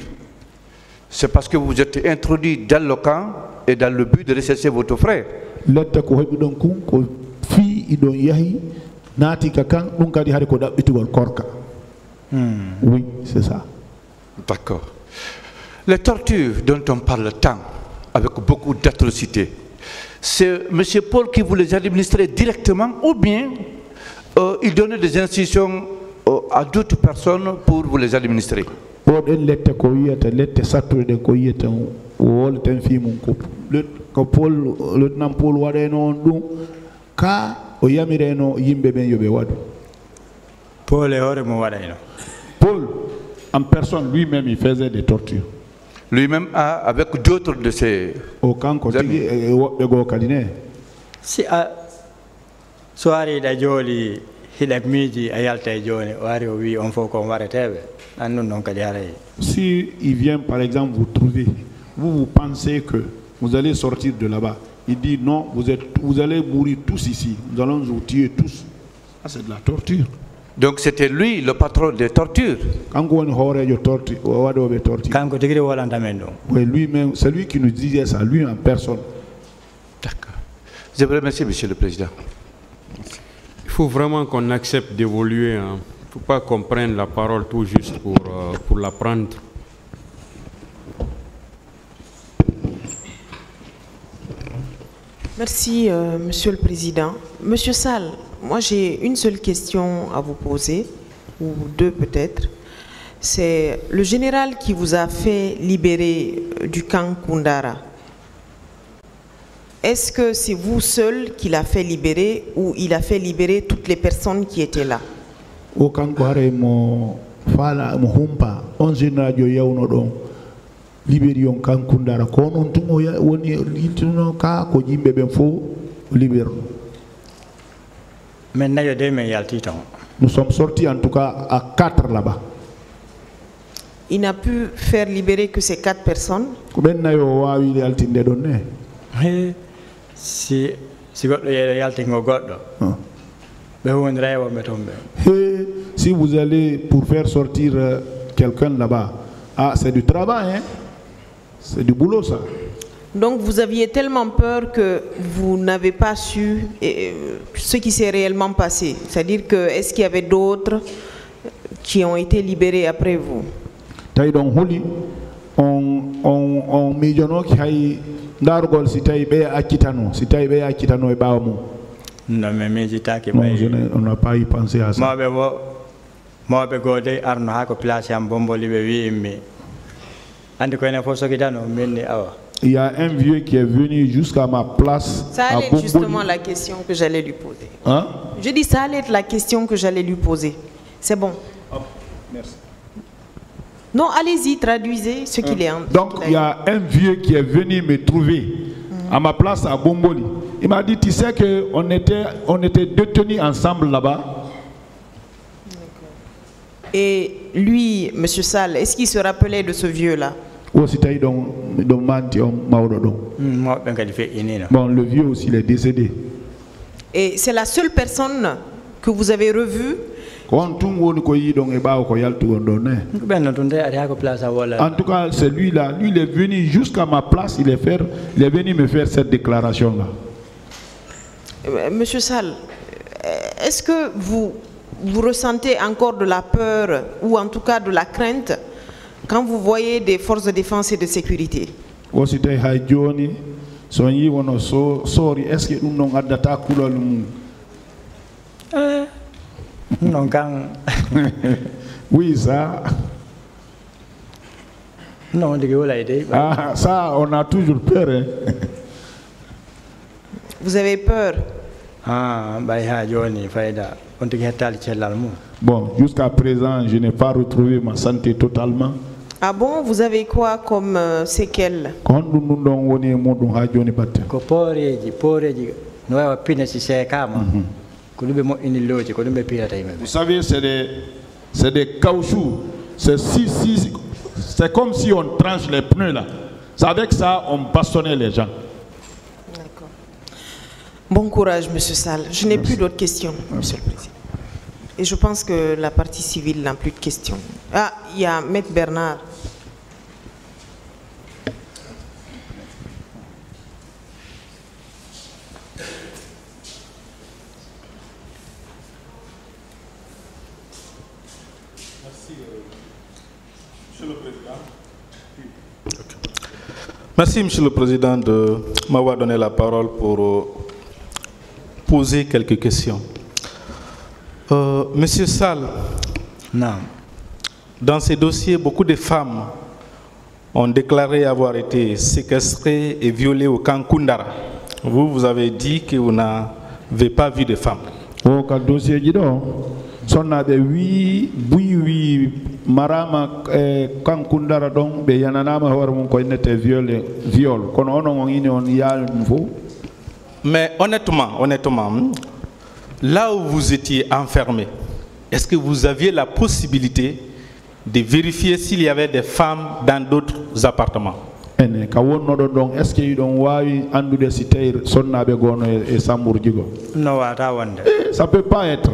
c'est parce que vous êtes introduit dans le camp et dans le but de rechercher votre frère. Oui, c'est ça. D'accord. Les tortures dont on parle tant, avec beaucoup d'atrocités, c'est M. Paul qui vous les administrait directement ou bien il donnait des instructions à d'autres personnes pour vous les administrer? Paul, en personne, lui-même, il faisait des tortures. Lui-même avec d'autres de ses amis. Si soirée da joli hilak miji ayalta joni wari wi on faut qu'on arrêter non non kadi haray. Si il vient par exemple vous trouver, vous pensez que vous allez sortir de là-bas, il dit non, vous allez mourir tous ici, nous allons vous tuer tous. Ça c'est de la torture. Donc c'était lui le patron des tortures. Oui, lui-même, c'est lui qui nous disait ça, lui en personne. D'accord. Je vous remercie, Monsieur le Président. Il faut vraiment qu'on accepte d'évoluer. Il ne faut pas qu'on prenne la parole tout juste pour la prendre. Merci, Monsieur le Président. Monsieur Sall, moi j'ai une seule question à vous poser, ou deux peut-être. C'est le général qui vous a fait libérer du camp Koundara. Est-ce que c'est vous seul qui l'a fait libérer ou il a fait libérer toutes les personnes qui étaient là? Au camp Koundara, mon fala mo humpa, on général yo yawno don libérion camp Koundara ko non tumo woni lituno ka ko jimbe ben fo libéro. Maintenant il y a deux mais nous sommes sortis en tout cas à 4 là-bas. Il n'a pu faire libérer que ces 4 personnes. Si vous allez pour faire sortir quelqu'un là-bas, c'est du travail, hein? C'est du boulot ça. Donc vous aviez tellement peur que vous n'avez pas su ce qui s'est réellement passé. C'est-à-dire que est-ce qu'il y avait d'autres qui ont été libérés après vous? On miljono qui hay ndargol si tay be akitano e bawmu. Non mais méjitaki on n'a pas y pensé à ça. Mo be gode arno ha ko place am bomboli be wi mi andi ko ene fo sokidano minni awa. Il y a un vieux qui est venu jusqu'à ma place. Ça allait être justement la question que j'allais lui poser. Hein? Je dis ça allait être la question que j'allais lui poser. C'est bon. Oh, merci. Non, allez-y, traduisez ce qu'il est en train. Donc il y a un vieux qui est venu me trouver à ma place à Bomboli. Il m'a dit, tu sais qu'on était détenus ensemble là-bas. Et lui, M. Sall, est-ce qu'il se rappelait de ce vieux-là? Bon, le vieux aussi, il est décédé. Et c'est la seule personne que vous avez revue? En tout cas, c'est lui-là. Lui, il est venu jusqu'à ma place. Il est venu me faire cette déclaration-là. Monsieur Sall, est-ce que vous ressentez encore de la peur ou en tout cas de la crainte quand vous voyez des forces de défense et de sécurité? Oui, ça. Non, ah, ça, on a toujours peur. Hein. Vous avez peur? Bon, jusqu'à présent, je n'ai pas retrouvé ma santé totalement. Ah bon, vous avez quoi comme séquelles? Vous savez, c'est des caoutchoucs. C'est comme si on tranche les pneus là. C'est avec ça on bastonnait les gens. D'accord. Bon courage, Monsieur Sall. Je n'ai plus d'autres questions, Monsieur le Président. Et je pense que la partie civile n'a plus de questions. Ah, il y a Maître Bernard. Merci, Monsieur le Président, de m'avoir donné la parole pour poser quelques questions. Monsieur Sall, dans ces dossiers, beaucoup de femmes ont déclaré avoir été séquestrées et violées au camp Koundara. Vous avez dit que vous n'avez pas vu de femmes. Au dossier, marama kankundara don be yananama hore mon ko nete viol kono onon on ini on ya nouveau. Mais honnêtement, là où vous étiez enfermé, est-ce que vous aviez la possibilité de vérifier s'il y avait des femmes dans d'autres appartements? Est-ce que don wawi andude si tay sonnabe gono e sambour jigo? Non, wonde. Ça peut pas être.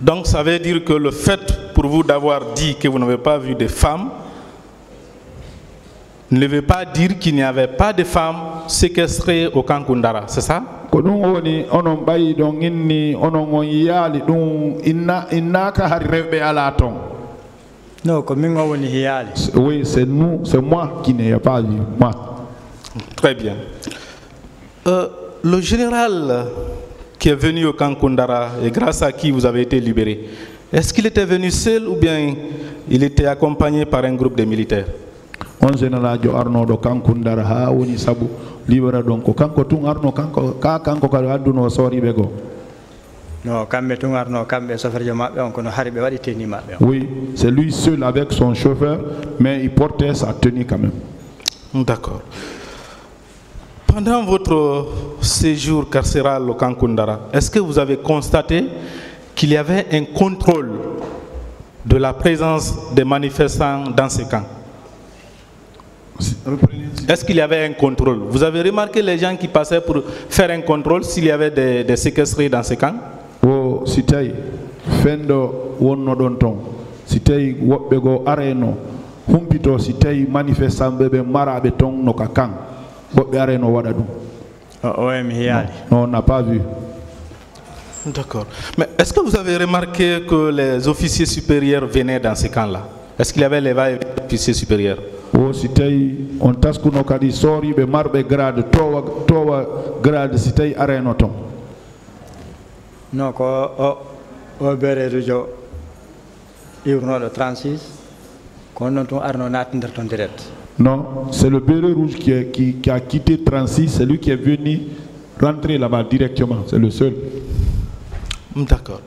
Donc ça veut dire que le fait pour vous d'avoir dit que vous n'avez pas vu de femmes ne veut pas dire qu'il n'y avait pas de femmes séquestrées au camp Koundara, c'est ça? Non, oui, c'est nous, c'est moi qui n'ai pas vu. Moi. Très bien. Le général qui est venu au camp Koundara et grâce à qui vous avez été libéré, est-ce qu'il était venu seul ou bien il était accompagné par un groupe de militaires? On général Arno do camp Koundara ha woni sabu libéra donc kanko tun Arno kanko ka adduno sori bego. Non, kambe tun Arno kambe chauffeur mabbe on kono haribe wadi tenue mabbe. Oui, c'est lui seul avec son chauffeur mais il portait sa tenue quand même. D'accord. Pendant votre séjour carcéral au camp Koundara, est-ce que vous avez constaté qu'il y avait un contrôle de la présence des manifestants dans ces camps? Est-ce qu'il y avait un contrôle? Vous avez remarqué les gens qui passaient pour faire un contrôle s'il y avait des séquestrés dans ces camps? Oh, si tay fendo wonno don ton si tay wobbe go areno humpito si tay manifestant bebe marabe ton no ka kan. Non, on n'a pas vu. D'accord. Mais est-ce que vous avez remarqué que les officiers supérieurs venaient dans ces camps-là? Est-ce qu'il y avait les officiers supérieurs? Oh, si on taskuno kadi sori be marbe grade towa grade si tay areno ton. Non, o bere rujo iurno de 36 kono ton arno natinder ton direct. Non, c'est le béret rouge qui a quitté 36, c'est lui qui est venu rentrer là-bas directement, c'est le seul. D'accord.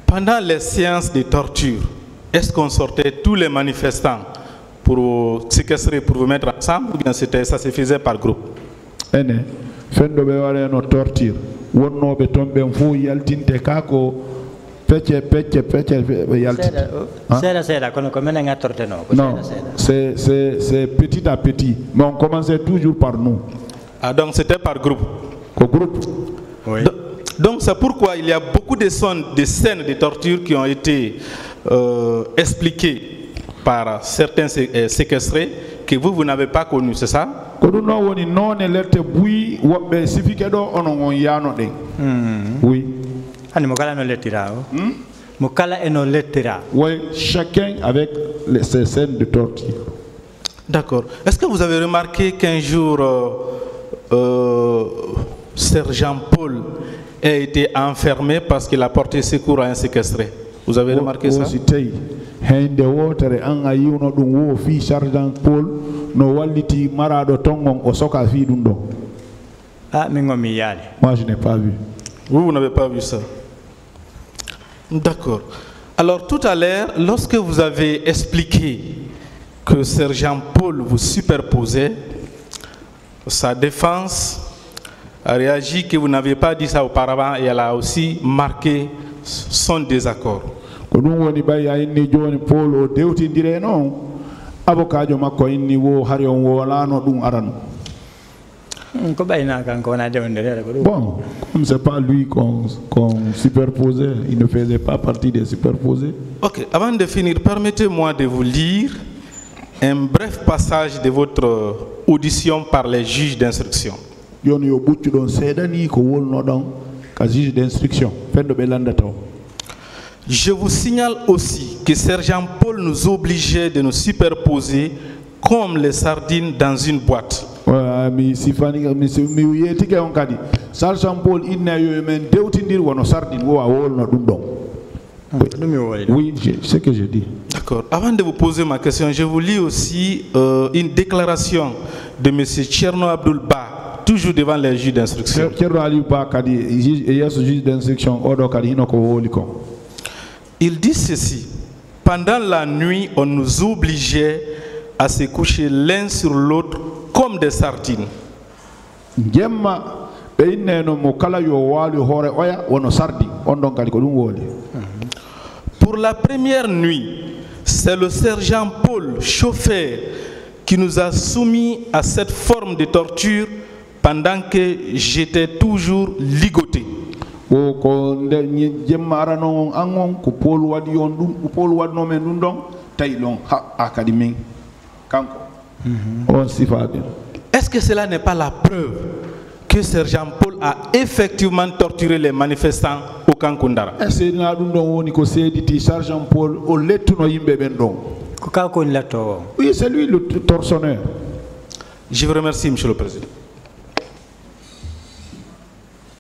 Pendant les séances de torture, est-ce qu'on sortait tous les manifestants pour vous séquestrer, pour vous mettre ensemble, ou bien ça se faisait par groupe? Fendo be wale no torture. Wonno be tombe fo yaltinte kako Non, c'est petit à petit, mais on commençait toujours par nous. Ah, donc c'était par groupe. Oui. Donc c'est pourquoi il y a beaucoup de scènes de torture qui ont été expliquées par certains séquestrés que vous n'avez pas connu, c'est ça? Oui. Oui, chacun avec ses scènes de torture. D'accord. Est-ce que vous avez remarqué qu'un jour, Sergent Paul a été enfermé parce qu'il a porté secours à un séquestré? Vous avez remarqué ça? Moi, je n'ai pas vu. Vous n'avez pas vu ça? D'accord. Alors tout à l'heure, lorsque vous avez expliqué que Sergent Paul vous superposait, sa défense a réagi que vous n'aviez pas dit ça auparavant et elle a aussi marqué son désaccord. Bon, comme c'est pas lui qu'on superposait, il ne faisait pas partie des superposés. Ok, avant de finir, permettez-moi de vous lire un bref passage de votre audition par les juges d'instruction. Je vous signale aussi que Sergent Paul nous obligeait de nous superposer comme les sardines dans une boîte. Oui, c'est ce que je dis. D'accord. Avant de vous poser ma question, je vous lis aussi une déclaration de M. Tcherno Abdoulba, toujours devant les juges d'instruction. Il dit ceci: pendant la nuit, on nous obligeait à se coucher l'un sur l'autre comme des sardines. Pour la première nuit, c'est le sergent Paul, chauffeur, qui nous a soumis à cette forme de torture pendant que j'étais toujours ligoté. Est-ce que cela n'est pas la preuve que Sergent Paul a effectivement torturé les manifestants au camp Koundara? Oui, c'est lui le tortionnaire. Je vous remercie, Monsieur le Président.